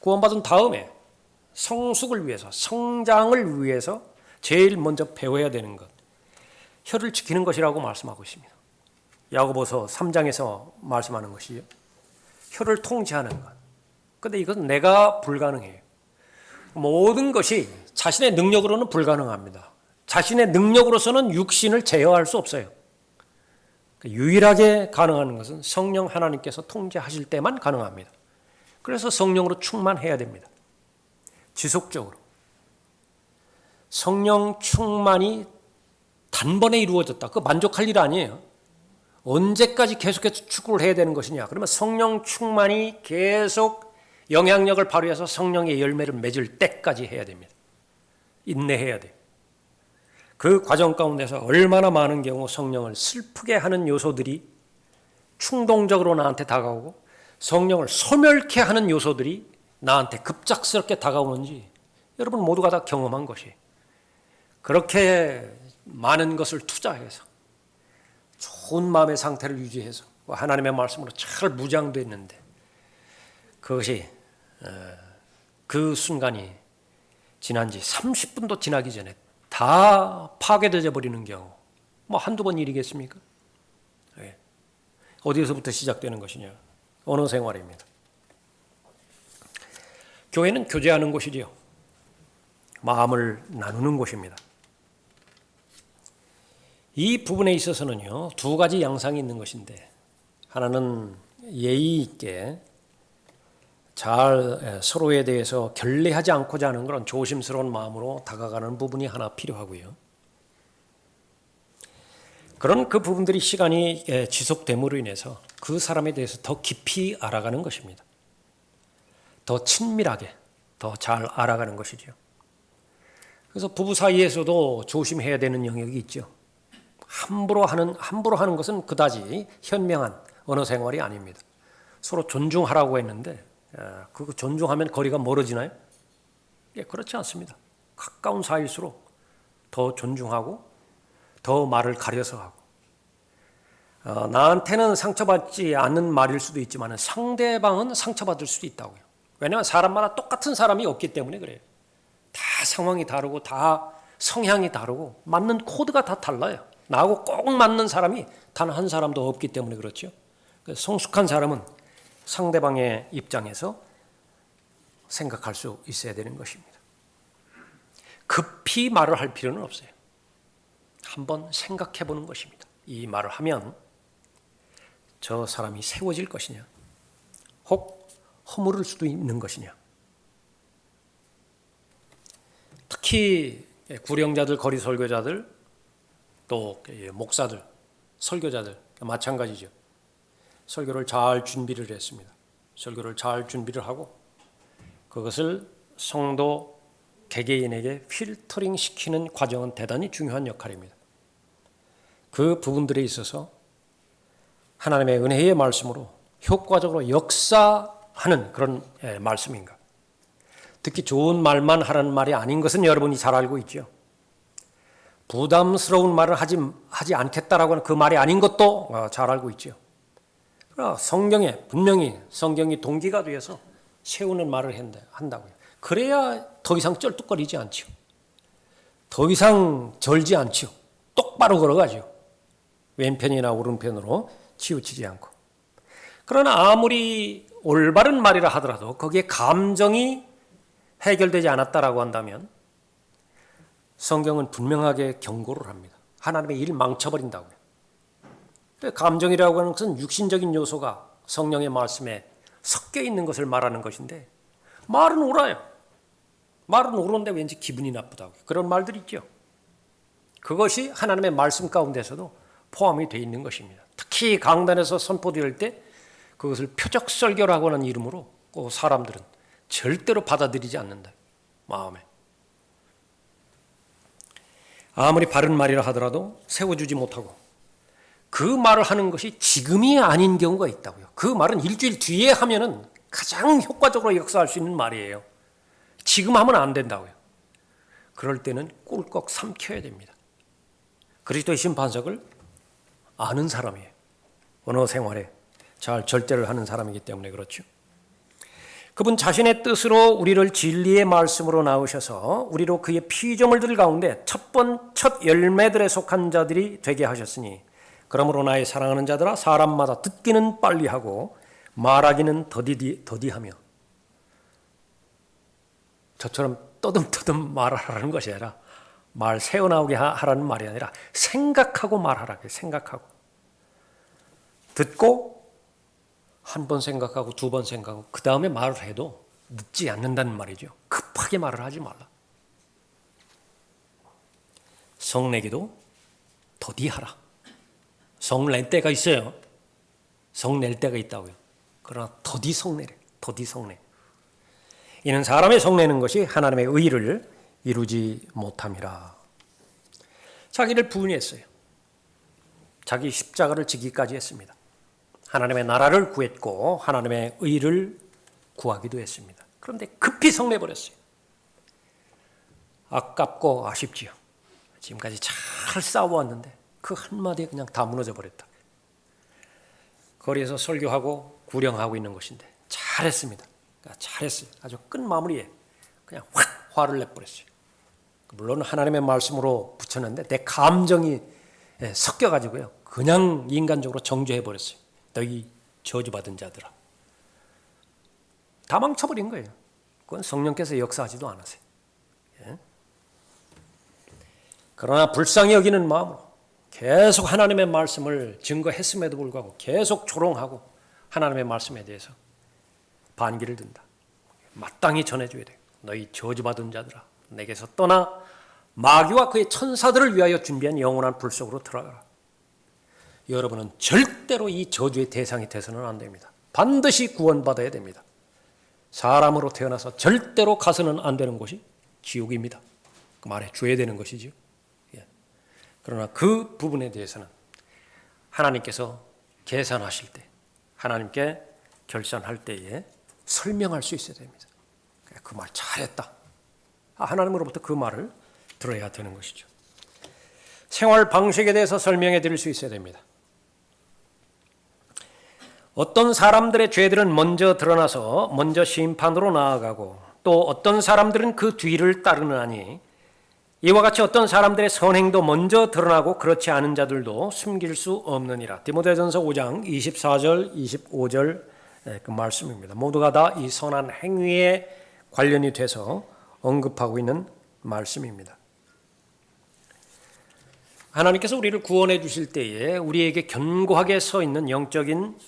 구원받은 다음에 성숙을 위해서, 성장을 위해서 제일 먼저 배워야 되는 것, 혀를 지키는 것이라고 말씀하고 있습니다. 야고보서 3장에서 말씀하는 것이요, 혀를 통제하는 것. 그런데 이것은 내가 불가능해요. 모든 것이 자신의 능력으로는 불가능합니다. 자신의 능력으로서는 육신을 제어할 수 없어요. 유일하게 가능한 것은 성령 하나님께서 통제하실 때만 가능합니다. 그래서 성령으로 충만해야 됩니다. 지속적으로. 성령 충만이 단번에 이루어졌다. 그거 만족할 일 아니에요. 언제까지 계속해서 축구를 해야 되는 것이냐. 그러면 성령 충만이 계속 영향력을 발휘해서 성령의 열매를 맺을 때까지 해야 됩니다. 인내해야 돼요. 그 과정 가운데서 얼마나 많은 경우 성령을 슬프게 하는 요소들이 충동적으로 나한테 다가오고 성령을 소멸케 하는 요소들이 나한테 급작스럽게 다가오는지 여러분 모두가 다 경험한 것이 그렇게 많은 것을 투자해서 좋은 마음의 상태를 유지해서 하나님의 말씀으로 잘 무장되어 있는데 그것이 그 순간이 지난 지 30분도 지나기 전에 다 파괴되어 버리는 경우 한두 번 일이겠습니까? 어디에서부터 시작되는 것이냐? 언어 생활입니다. 교회는 교제하는 곳이지요. 마음을 나누는 곳입니다. 이 부분에 있어서는요, 두 가지 양상이 있는 것인데 하나는 예의 있게 잘 서로에 대해서 결례하지 않고자 하는 그런 조심스러운 마음으로 다가가는 부분이 하나 필요하고요. 그런 그 부분들이 시간이 지속됨으로 인해서 그 사람에 대해서 더 깊이 알아가는 것입니다. 더 친밀하게, 더 잘 알아가는 것이죠. 그래서 부부 사이에서도 조심해야 되는 영역이 있죠. 함부로 하는 것은 그다지 현명한 언어 생활이 아닙니다. 서로 존중하라고 했는데 그거 존중하면 거리가 멀어지나요? 그렇지 않습니다. 가까운 사이일수록 더 존중하고 더 말을 가려서 하고 나한테는 상처받지 않는 말일 수도 있지만 상대방은 상처받을 수도 있다고요. 왜냐하면 사람마다 똑같은 사람이 없기 때문에 그래요. 다 상황이 다르고 다 성향이 다르고 맞는 코드가 다 달라요. 나하고 꼭 맞는 사람이 단 한 사람도 없기 때문에 그렇죠. 성숙한 사람은 상대방의 입장에서 생각할 수 있어야 되는 것입니다. 급히 말을 할 필요는 없어요. 한번 생각해 보는 것입니다. 이 말을 하면 저 사람이 세워질 것이냐, 혹 허물을 수도 있는 것이냐. 특히 구령자들, 거리 설교자들, 또 목사들, 설교자들 마찬가지죠. 설교를 잘 준비를 했습니다. 설교를 잘 준비를 하고 그것을 성도 개개인에게 필터링 시키는 과정은 대단히 중요한 역할입니다. 그 부분들에 있어서 하나님의 은혜의 말씀으로 효과적으로 역사하는 그런 말씀인가. 듣기 좋은 말만 하라는 말이 아닌 것은 여러분이 잘 알고 있죠. 부담스러운 말을 하지 않겠다라고 하는 그 말이 아닌 것도 잘 알고 있죠. 그러나 성경에 분명히 성경이 동기가 되어서 세우는 말을 한다고요. 그래야 더 이상 쩔뚝거리지 않죠. 더 이상 절지 않죠. 똑바로 걸어가죠. 왼편이나 오른편으로 치우치지 않고. 그러나 아무리 올바른 말이라 하더라도 거기에 감정이 해결되지 않았다라고 한다면 성경은 분명하게 경고를 합니다. 하나님의 일 망쳐버린다고요. 감정이라고 하는 것은 육신적인 요소가 성령의 말씀에 섞여 있는 것을 말하는 것인데 말은 옳아요. 말은 옳은데 왠지 기분이 나쁘다고 그런 말들이 있죠. 그것이 하나님의 말씀 가운데서도 포함이 되어 있는 것입니다. 특히 강단에서 선포될 때 그것을 표적설교라고 하는 이름으로 사람들은 절대로 받아들이지 않는다. 마음에. 아무리 바른 말이라 하더라도 세워주지 못하고 그 말을 하는 것이 지금이 아닌 경우가 있다고요. 그 말은 일주일 뒤에 하면은 가장 효과적으로 역사할 수 있는 말이에요. 지금 하면 안 된다고요. 그럴 때는 꿀꺽 삼켜야 됩니다. 그리스도의 심판석을 아는 사람이에요. 언어 생활에 잘 절제를 하는 사람이기 때문에 그렇죠. 그분 자신의 뜻으로 우리를 진리의 말씀으로 낳으셔서 우리로 그의 피조물들 가운데 첫 열매들에 속한 자들이 되게 하셨으니 그러므로 나의 사랑하는 자들아 사람마다 듣기는 빨리 하고 말하기는 더디하며 저처럼 떠듬떠듬 말을 하라는 것이 아니라 말 새어나오게 하라는 말이 아니라 생각하고 말하라고. 생각하고 듣고 한 번 생각하고 두 번 생각하고 그 다음에 말을 해도 늦지 않는다는 말이죠. 급하게 말을 하지 말라. 성내기도 더디하라. 성낼 때가 있어요. 성낼 때가 있다고요. 그러나 더디 성내래. 더디 성내. 이는 사람의 성내는 것이 하나님의 의를 이루지 못함이라. 자기를 부인했어요. 자기 십자가를 지기까지 했습니다. 하나님의 나라를 구했고 하나님의 의를 구하기도 했습니다. 그런데 급히 성내버렸어요. 아깝고 아쉽지요. 지금까지 잘 싸워왔는데 그 한마디에 그냥 다 무너져 버렸다. 거리에서 설교하고 구령하고 있는 것인데 잘했습니다. 잘했어요. 아주 끝마무리에 그냥 확 화를 내버렸어요. 물론 하나님의 말씀으로 붙였는데 내 감정이 섞여가지고요. 그냥 인간적으로 정죄해버렸어요. 너희 저주받은 자들아. 다 망쳐버린 거예요. 그건 성령께서 역사하지도 않으세요. 예? 그러나 불쌍히 여기는 마음으로 계속 하나님의 말씀을 증거했음에도 불구하고 계속 조롱하고 하나님의 말씀에 대해서 반기를 든다. 마땅히 전해줘야 돼요. 너희 저주받은 자들아, 내게서 떠나 마귀와 그의 천사들을 위하여 준비한 영원한 불 속으로 들어가라. 여러분은 절대로 이 저주의 대상이 돼서는 안 됩니다. 반드시 구원받아야 됩니다. 사람으로 태어나서 절대로 가서는 안 되는 곳이 지옥입니다. 그 말해 줘야 되는 것이지요. 그러나 그 부분에 대해서는 하나님께서 계산하실 때, 하나님께 결산할 때에 설명할 수 있어야 됩니다. 그 말 잘했다. 하나님으로부터 그 말을 들어야 되는 것이죠. 생활 방식에 대해서 설명해 드릴 수 있어야 됩니다. 어떤 사람들의 죄들은 먼저 드러나서 먼저 심판으로 나아가고 또 어떤 사람들은 그 뒤를 따르느니 이와 같이 어떤 사람들의 선행도 먼저 드러나고 그렇지 않은 자들도 숨길 수 없느니라. 디모데전서 5장 24절 25절 그 말씀입니다. 모두가 다 이 선한 행위에 관련이 돼서 언급하고 있는 말씀입니다. 하나님께서 우리를 구원해 주실 때에 우리에게 견고하게 서 있는 영적인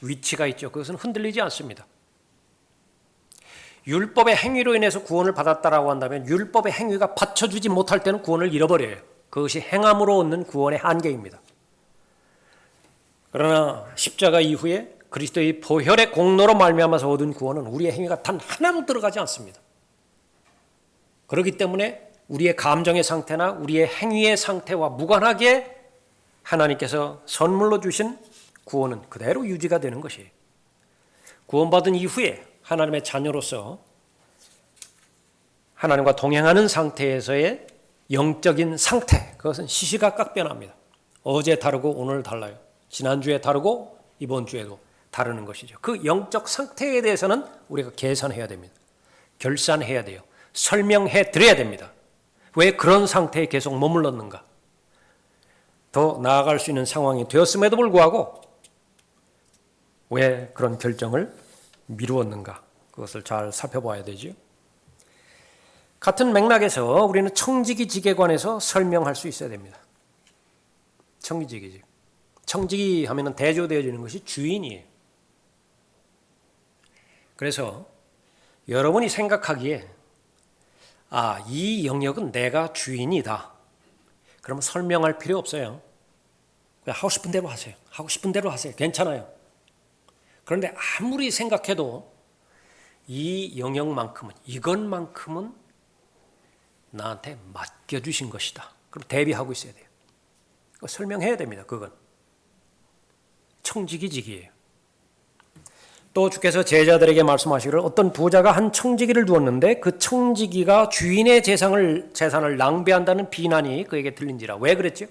위치가 있죠. 그것은 흔들리지 않습니다. 율법의 행위로 인해서 구원을 받았다라고 한다면 율법의 행위가 받쳐주지 못할 때는 구원을 잃어버려요. 그것이 행함으로 얻는 구원의 한계입니다. 그러나 십자가 이후에 그리스도의 보혈의 공로로 말미암아서 얻은 구원은 우리의 행위가 단 하나도 들어가지 않습니다. 그렇기 때문에 우리의 감정의 상태나 우리의 행위의 상태와 무관하게 하나님께서 선물로 주신 구원은 그대로 유지가 되는 것이에요. 구원받은 이후에 하나님의 자녀로서 하나님과 동행하는 상태에서의 영적인 상태, 그것은 시시각각 변합니다. 어제 다르고 오늘 달라요. 지난주에 다르고 이번 주에도 다르는 것이죠. 그 영적 상태에 대해서는 우리가 계산해야 됩니다. 결산해야 돼요. 설명해 드려야 됩니다. 왜 그런 상태에 계속 머물렀는가? 더 나아갈 수 있는 상황이 되었음에도 불구하고 왜 그런 결정을 미루었는가? 그것을 잘 살펴봐야 되죠. 같은 맥락에서 우리는 청지기직에 관해서 설명할 수 있어야 됩니다. 청지기직. 청지기 하면은 대조되어지는 것이 주인이에요. 그래서 여러분이 생각하기에 이 영역은 내가 주인이다. 그러면 설명할 필요 없어요. 그냥 하고 싶은 대로 하세요. 하고 싶은 대로 하세요. 괜찮아요. 그런데 아무리 생각해도 이 영역만큼은, 이것만큼은 나한테 맡겨주신 것이다. 그럼 대비하고 있어야 돼요. 설명해야 됩니다. 그건 청지기직이에요. 또 주께서 제자들에게 말씀하시기를 어떤 부자가 한 청지기를 두었는데 그 청지기가 주인의 재산을 낭비한다는 비난이 그에게 들린지라. 왜 그랬죠?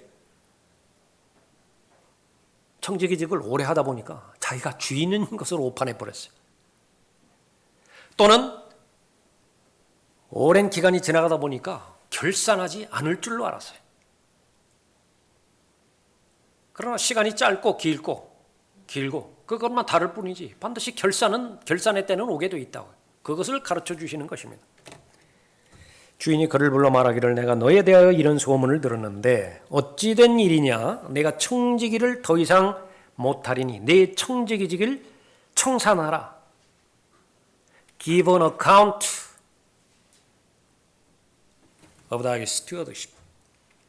청지기직을 오래 하다 보니까 자기가 주인인 것을 오판해버렸어요. 또는 오랜 기간이 지나가다 보니까 결산하지 않을 줄로 알았어요. 그러나 시간이 짧고 길고 그것만 다를 뿐이지 반드시 결산의 때는 오게 돼 있다고. 그것을 가르쳐 주시는 것입니다. 주인이 그를 불러 말하기를 내가 너에 대하여 이런 소문을 들었는데 어찌 된 일이냐? 내가 청지기를 더 이상 못하리니 내 청지기직을 청산하라. Give an account of thy stewardship.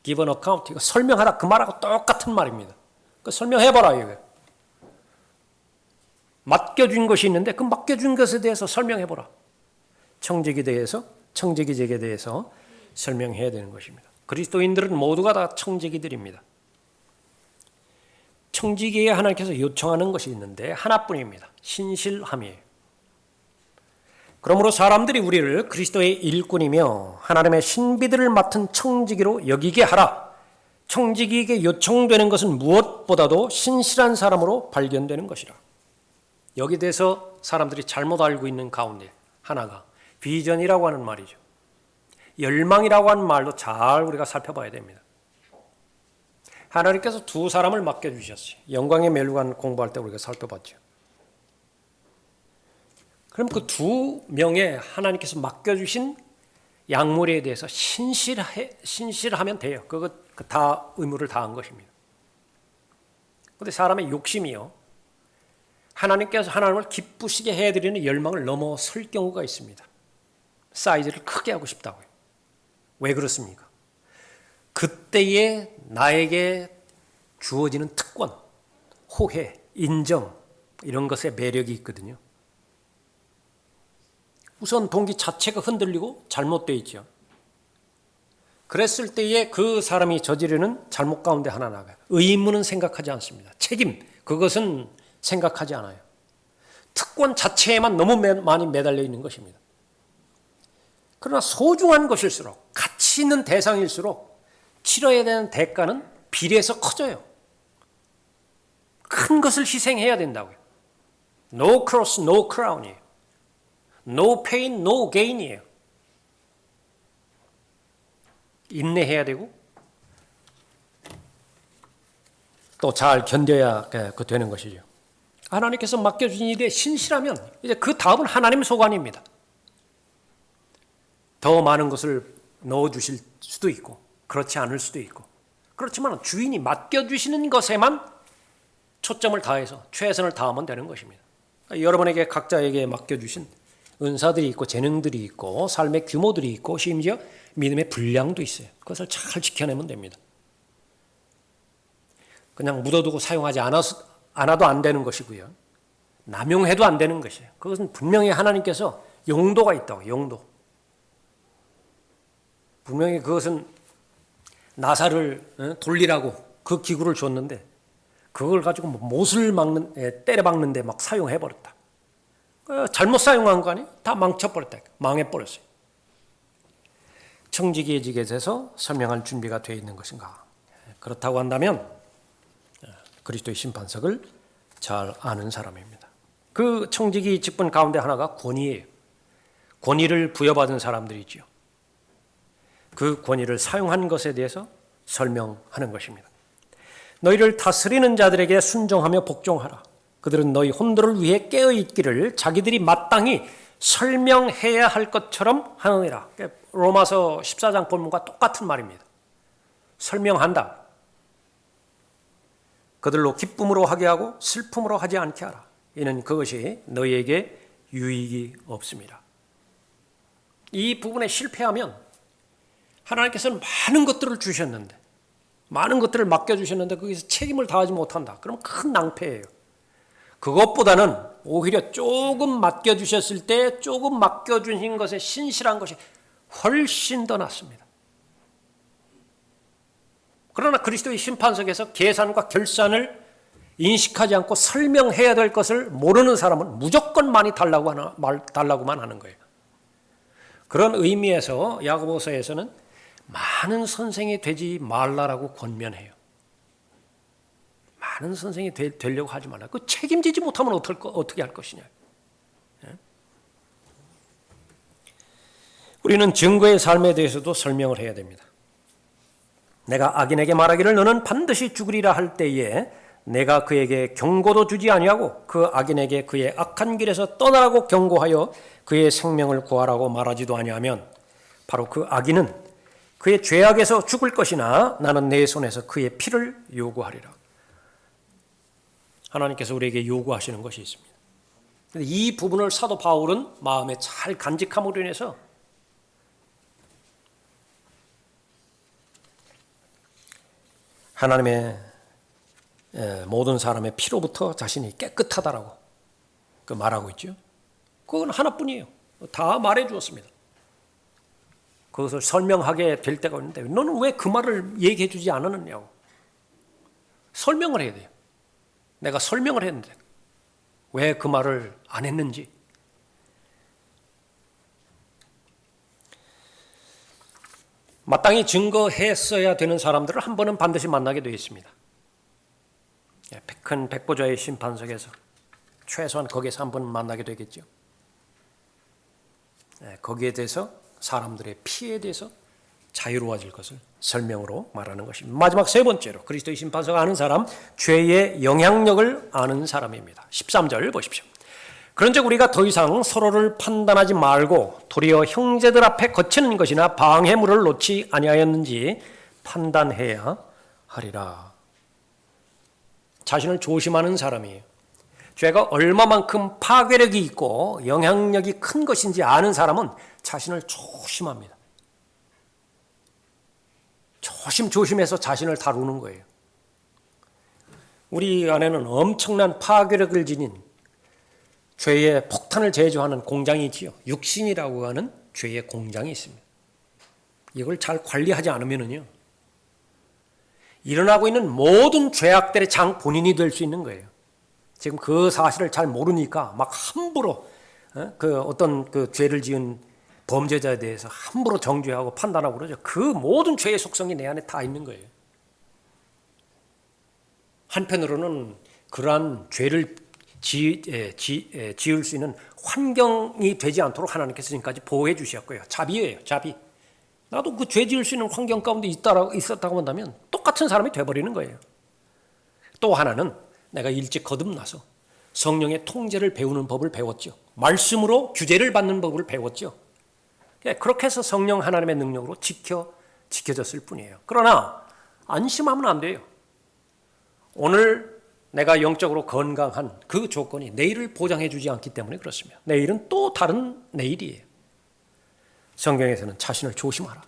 Give an account. 이거 설명하라. 그 말하고 똑같은 말입니다. 그 설명해봐라. 이거. 맡겨준 것이 있는데 그 맡겨준 것에 대해서 설명해보라. 청지기직에 대해서 설명해야 되는 것입니다. 그리스도인들은 모두가 다 청지기들입니다. 청지기에 하나님께서 요청하는 것이 있는데 하나뿐입니다. 신실함이에요. 그러므로 사람들이 우리를 그리스도의 일꾼이며 하나님의 신비들을 맡은 청지기로 여기게 하라. 청지기에게 요청되는 것은 무엇보다도 신실한 사람으로 발견되는 것이라. 여기 대해서 사람들이 잘못 알고 있는 가운데 하나가 비전이라고 하는 말이죠. 열망이라고 하는 말도 잘 우리가 살펴봐야 됩니다. 하나님께서 두 사람을 맡겨주셨어요. 영광의 멸류관 공부할 때 우리가 살펴봤죠. 그럼 그 두 명의 하나님께서 맡겨주신 약물에 대해서 신실하면 돼요. 그거 다 의무를 다한 것입니다. 그런데 사람의 욕심이요. 하나님께서 하나님을 기쁘시게 해드리는 열망을 넘어설 경우가 있습니다. 사이즈를 크게 하고 싶다고요. 왜 그렇습니까? 그때에 나에게 주어지는 특권, 호혜, 인정 이런 것에 매력이 있거든요. 우선 동기 자체가 흔들리고 잘못되어 있죠. 그랬을 때에 그 사람이 저지르는 잘못 가운데 하나 나가요. 의무는 생각하지 않습니다. 책임, 그것은 생각하지 않아요. 특권 자체에만 너무 많이 매달려 있는 것입니다. 그러나 소중한 것일수록, 가치 있는 대상일수록 치러야 되는 대가는 비례해서 커져요. 큰 것을 희생해야 된다고요. No cross, no crown이에요. No pain, no gain이에요. 인내해야 되고 또 잘 견뎌야 되는 것이죠. 하나님께서 맡겨주신 일에 신실하면 이제 그 다음은 하나님 소관입니다. 더 많은 것을 넣어주실 수도 있고 그렇지 않을 수도 있고 그렇지만 주인이 맡겨주시는 것에만 초점을 다해서 최선을 다하면 되는 것입니다. 여러분에게 각자에게 맡겨주신 은사들이 있고 재능들이 있고 삶의 규모들이 있고 심지어 믿음의 분량도 있어요. 그것을 잘 지켜내면 됩니다. 그냥 묻어두고 사용하지 않아도 안 되는 것이고요. 남용해도 안 되는 것이에요. 그것은 분명히 하나님께서 용도가 있다고. 용도. 분명히 그것은 나사를 돌리라고 그 기구를 줬는데 그걸 가지고 못을 때려박는데 막 사용해버렸다. 잘못 사용한 거 아니에요? 다 망쳐버렸다. 망해버렸어요. 청지기직에 대해서 설명할 준비가 되어 있는 것인가? 그렇다고 한다면 그리스도의 심판석을 잘 아는 사람입니다. 그 청지기 직분 가운데 하나가 권위예요. 권위를 부여받은 사람들이지요. 그 권위를 사용한 것에 대해서 설명하는 것입니다. 너희를 다스리는 자들에게 순종하며 복종하라. 그들은 너희 혼도를 위해 깨어있기를 자기들이 마땅히 설명해야 할 것처럼 하느니라. 로마서 14장 본문과 똑같은 말입니다. 설명한다. 그들로 기쁨으로 하게 하고 슬픔으로 하지 않게 하라. 이는 그것이 너희에게 유익이 없습니다. 이 부분에 실패하면 하나님께서는 많은 것들을 주셨는데 많은 것들을 맡겨주셨는데 거기서 책임을 다하지 못한다. 그럼 큰 낭패예요. 그것보다는 오히려 조금 맡겨주셨을 때 조금 맡겨주신 것에 신실한 것이 훨씬 더 낫습니다. 그러나 그리스도의 심판석에서 계산과 결산을 인식하지 않고 설명해야 될 것을 모르는 사람은 무조건 많이 달라고만 하는 거예요. 그런 의미에서 야고보서에서는 많은 선생이 되지 말라라고 권면해요. 많은 선생이 되려고 하지 말라. 그 책임지지 못하면 어떻게 할 것이냐. 우리는 증거의 삶에 대해서도 설명을 해야 됩니다. 내가 악인에게 말하기를 너는 반드시 죽으리라 할 때에 내가 그에게 경고도 주지 아니하고 그 악인에게 그의 악한 길에서 떠나라고 경고하여 그의 생명을 구하라고 말하지도 아니하면 바로 그 악인은 그의 죄악에서 죽을 것이나 나는 내 손에서 그의 피를 요구하리라. 하나님께서 우리에게 요구하시는 것이 있습니다. 이 부분을 사도 바울은 마음에 잘 간직함으로 인해서 하나님의 모든 사람의 피로부터 자신이 깨끗하다라고 말하고 있죠. 그건 하나뿐이에요. 다 말해 주었습니다. 그것을 설명하게 될 때가 있는데 너는 왜 그 말을 얘기해 주지 않았느냐고. 설명을 해야 돼요. 내가 설명을 했는데 왜 그 말을 안 했는지. 마땅히 증거했어야 되는 사람들을 한 번은 반드시 만나게 되어 있습니다. 큰 백보좌의 심판석에서 최소한 거기에서 한 번 만나게 되겠죠. 거기에 대해서 사람들의 피해에 대해서 자유로워질 것을 설명으로 말하는 것입니다. 마지막 세 번째로 그리스도의 심판서가 아는 사람, 죄의 영향력을 아는 사람입니다. 13절 보십시오. 그런즉 우리가 더 이상 서로를 판단하지 말고 도리어 형제들 앞에 거치는 것이나 방해물을 놓지 아니하였는지 판단해야 하리라. 자신을 조심하는 사람이에요. 죄가 얼마만큼 파괴력이 있고 영향력이 큰 것인지 아는 사람은 자신을 조심합니다. 조심해서 자신을 다루는 거예요. 우리 안에는 엄청난 파괴력을 지닌 죄의 폭탄을 제조하는 공장이 있지요. 육신이라고 하는 죄의 공장이 있습니다. 이걸 잘 관리하지 않으면요, 일어나고 있는 모든 죄악들의 장 본인이 될 수 있는 거예요. 지금 그 사실을 잘 모르니까 막 함부로 어떤 죄를 지은 범죄자에 대해서 함부로 정죄하고 판단하고 그러죠. 그 모든 죄의 속성이 내 안에 다 있는 거예요. 한편으로는 그러한 죄를 지을 수 있는 환경이 되지 않도록 하나님께서 지금까지 보호해 주셨고요. 자비예요, 자비. 나도 그 죄 지을 수 있는 환경 가운데 있었다고 한다면 똑같은 사람이 돼버리는 거예요. 또 하나는 내가 일찍 거듭나서 성령의 통제를 배우는 법을 배웠죠. 말씀으로 규제를 받는 법을 배웠죠. 그렇게 해서 성령 하나님의 능력으로 지켜졌을 뿐이에요. 그러나 안심하면 안 돼요. 오늘 내가 영적으로 건강한 그 조건이 내일을 보장해 주지 않기 때문에 그렇습니다. 내일은 또 다른 내일이에요. 성경에서는 자신을 조심하라.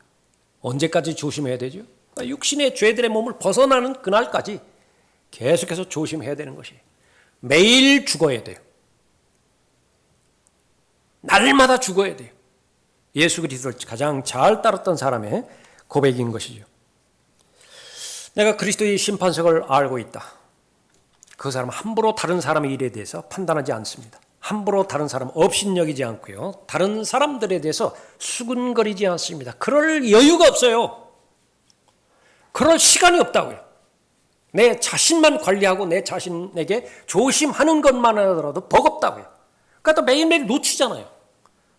언제까지 조심해야 되죠? 육신의 죄들의 몸을 벗어나는 그날까지 계속해서 조심해야 되는 것이에요. 매일 죽어야 돼요. 날마다 죽어야 돼요. 예수 그리스도를 가장 잘 따랐던 사람의 고백인 것이죠. 내가 그리스도의 심판석을 알고 있다. 그 사람은 함부로 다른 사람의 일에 대해서 판단하지 않습니다. 함부로 다른 사람 업신여기지 않고요. 다른 사람들에 대해서 수근거리지 않습니다. 그럴 여유가 없어요. 그럴 시간이 없다고요. 내 자신만 관리하고 내 자신에게 조심하는 것만 하더라도 버겁다고요. 그러니까 또 매일매일 놓치잖아요.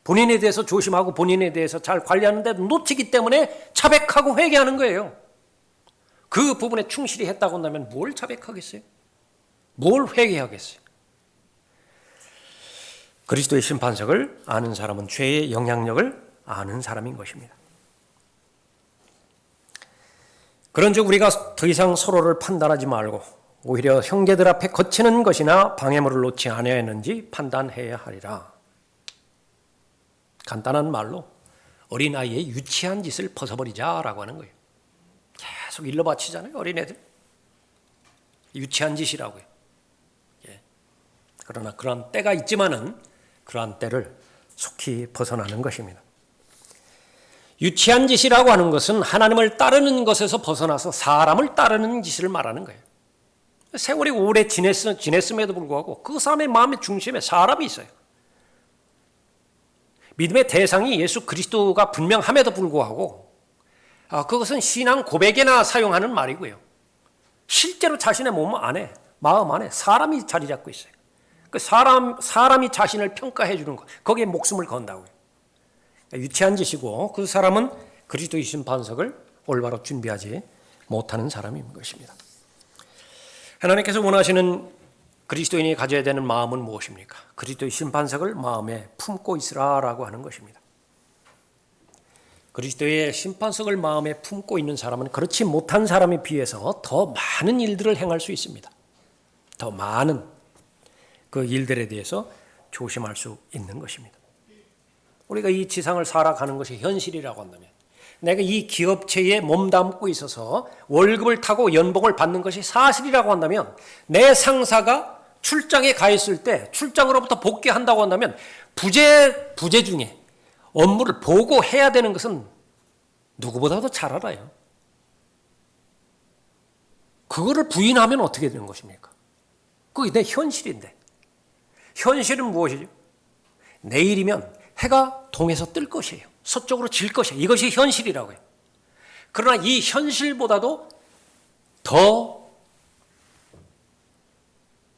본인에 대해서 조심하고 본인에 대해서 잘 관리하는데 놓치기 때문에 자백하고 회개하는 거예요. 그 부분에 충실히 했다고 한다면 뭘 자백하겠어요? 뭘 회개하겠어요? 그리스도의 심판석을 아는 사람은 죄의 영향력을 아는 사람인 것입니다. 그런즉 우리가 더 이상 서로를 판단하지 말고 오히려 형제들 앞에 거치는 것이나 방해물을 놓지 아니하였는지 판단해야 하리라. 간단한 말로 어린아이의 유치한 짓을 벗어버리자라고 하는 거예요. 계속 일러 바치잖아요, 어린애들. 유치한 짓이라고요. 그러나 그러한 때가 있지만은 그러한 때를 속히 벗어나는 것입니다. 유치한 짓이라고 하는 것은 하나님을 따르는 것에서 벗어나서 사람을 따르는 짓을 말하는 거예요. 세월이 오래 지냈음에도 불구하고 그 사람의 마음의 중심에 사람이 있어요. 믿음의 대상이 예수 그리스도가 분명함에도 불구하고 그것은 신앙 고백에나 사용하는 말이고요. 실제로 자신의 몸 안에, 마음 안에 사람이 자리 잡고 있어요. 그 사람이 자신을 평가해 주는 것, 거기에 목숨을 건다고요. 유치한 짓이고 그 사람은 그리스도의 심판석을 올바로 준비하지 못하는 사람인 것입니다. 하나님께서 원하시는 그리스도인이 가져야 되는 마음은 무엇입니까? 그리스도의 심판석을 마음에 품고 있으라라고 하는 것입니다. 그리스도의 심판석을 마음에 품고 있는 사람은 그렇지 못한 사람에 비해서 더 많은 일들을 행할 수 있습니다. 더 많은 그 일들에 대해서 조심할 수 있는 것입니다. 우리가 이 지상을 살아가는 것이 현실이라고 한다면, 내가 이 기업체에 몸담고 있어서 월급을 타고 연봉을 받는 것이 사실이라고 한다면, 내 상사가 출장에 가 있을 때 출장으로부터 복귀한다고 한다면 부재 중에 업무를 보고해야 되는 것은 누구보다도 잘 알아요. 그거를 부인하면 어떻게 되는 것입니까? 그게 내 현실인데. 현실은 무엇이죠? 내일이면 해가 동에서 뜰 것이에요. 서쪽으로 질 것이에요. 이것이 현실이라고 해요. 그러나 이 현실보다도 더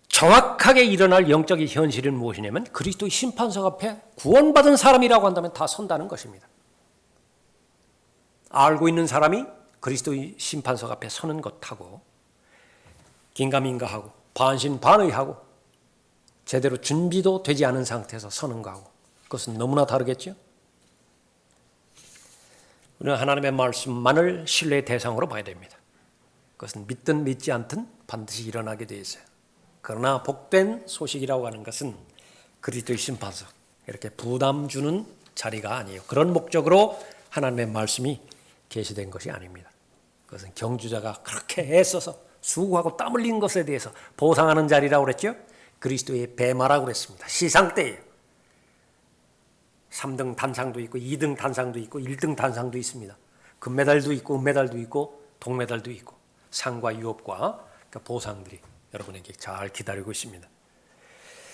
정확하게 일어날 영적인 현실은 무엇이냐면 그리스도의 심판석 앞에 구원받은 사람이라고 한다면 다 선다는 것입니다. 알고 있는 사람이 그리스도의 심판석 앞에 서는 것하고 긴가민가하고 반신반의하고 제대로 준비도 되지 않은 상태에서 서는 거하고 그것은 너무나 다르겠죠. 우리는 하나님의 말씀만을 신뢰의 대상으로 봐야 됩니다. 그것은 믿든 믿지 않든 반드시 일어나게 되어 있어요. 그러나 복된 소식이라고 하는 것은 그리스도의 심판석, 이렇게 부담 주는 자리가 아니에요. 그런 목적으로 하나님의 말씀이 계시된 것이 아닙니다. 그것은 경주자가 그렇게 애써서 수고하고 땀 흘린 것에 대해서 보상하는 자리라고 그랬죠. 그리스도의 배마라고 그랬습니다. 시상 때예요. 3등 단상도 있고 2등 단상도 있고 1등 단상도 있습니다. 금메달도 있고 은메달도 있고 동메달도 있고 상과 유업과 보상들이 여러분에게 잘 기다리고 있습니다.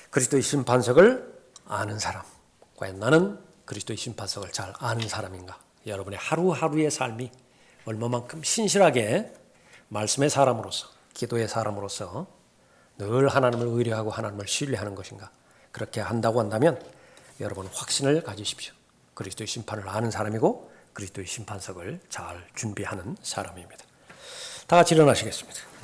그리스도의 심판석을 아는 사람, 과연 나는 그리스도의 심판석을 잘 아는 사람인가? 여러분의 하루하루의 삶이 얼마만큼 신실하게 말씀의 사람으로서, 기도의 사람으로서 늘 하나님을 의뢰하고 하나님을 신뢰하는 것인가? 그렇게 한다고 한다면 여러분 확신을 가지십시오. 그리스도의 심판을 아는 사람이고 그리스도의 심판석을 잘 준비하는 사람입니다. 다 같이 일어나시겠습니다.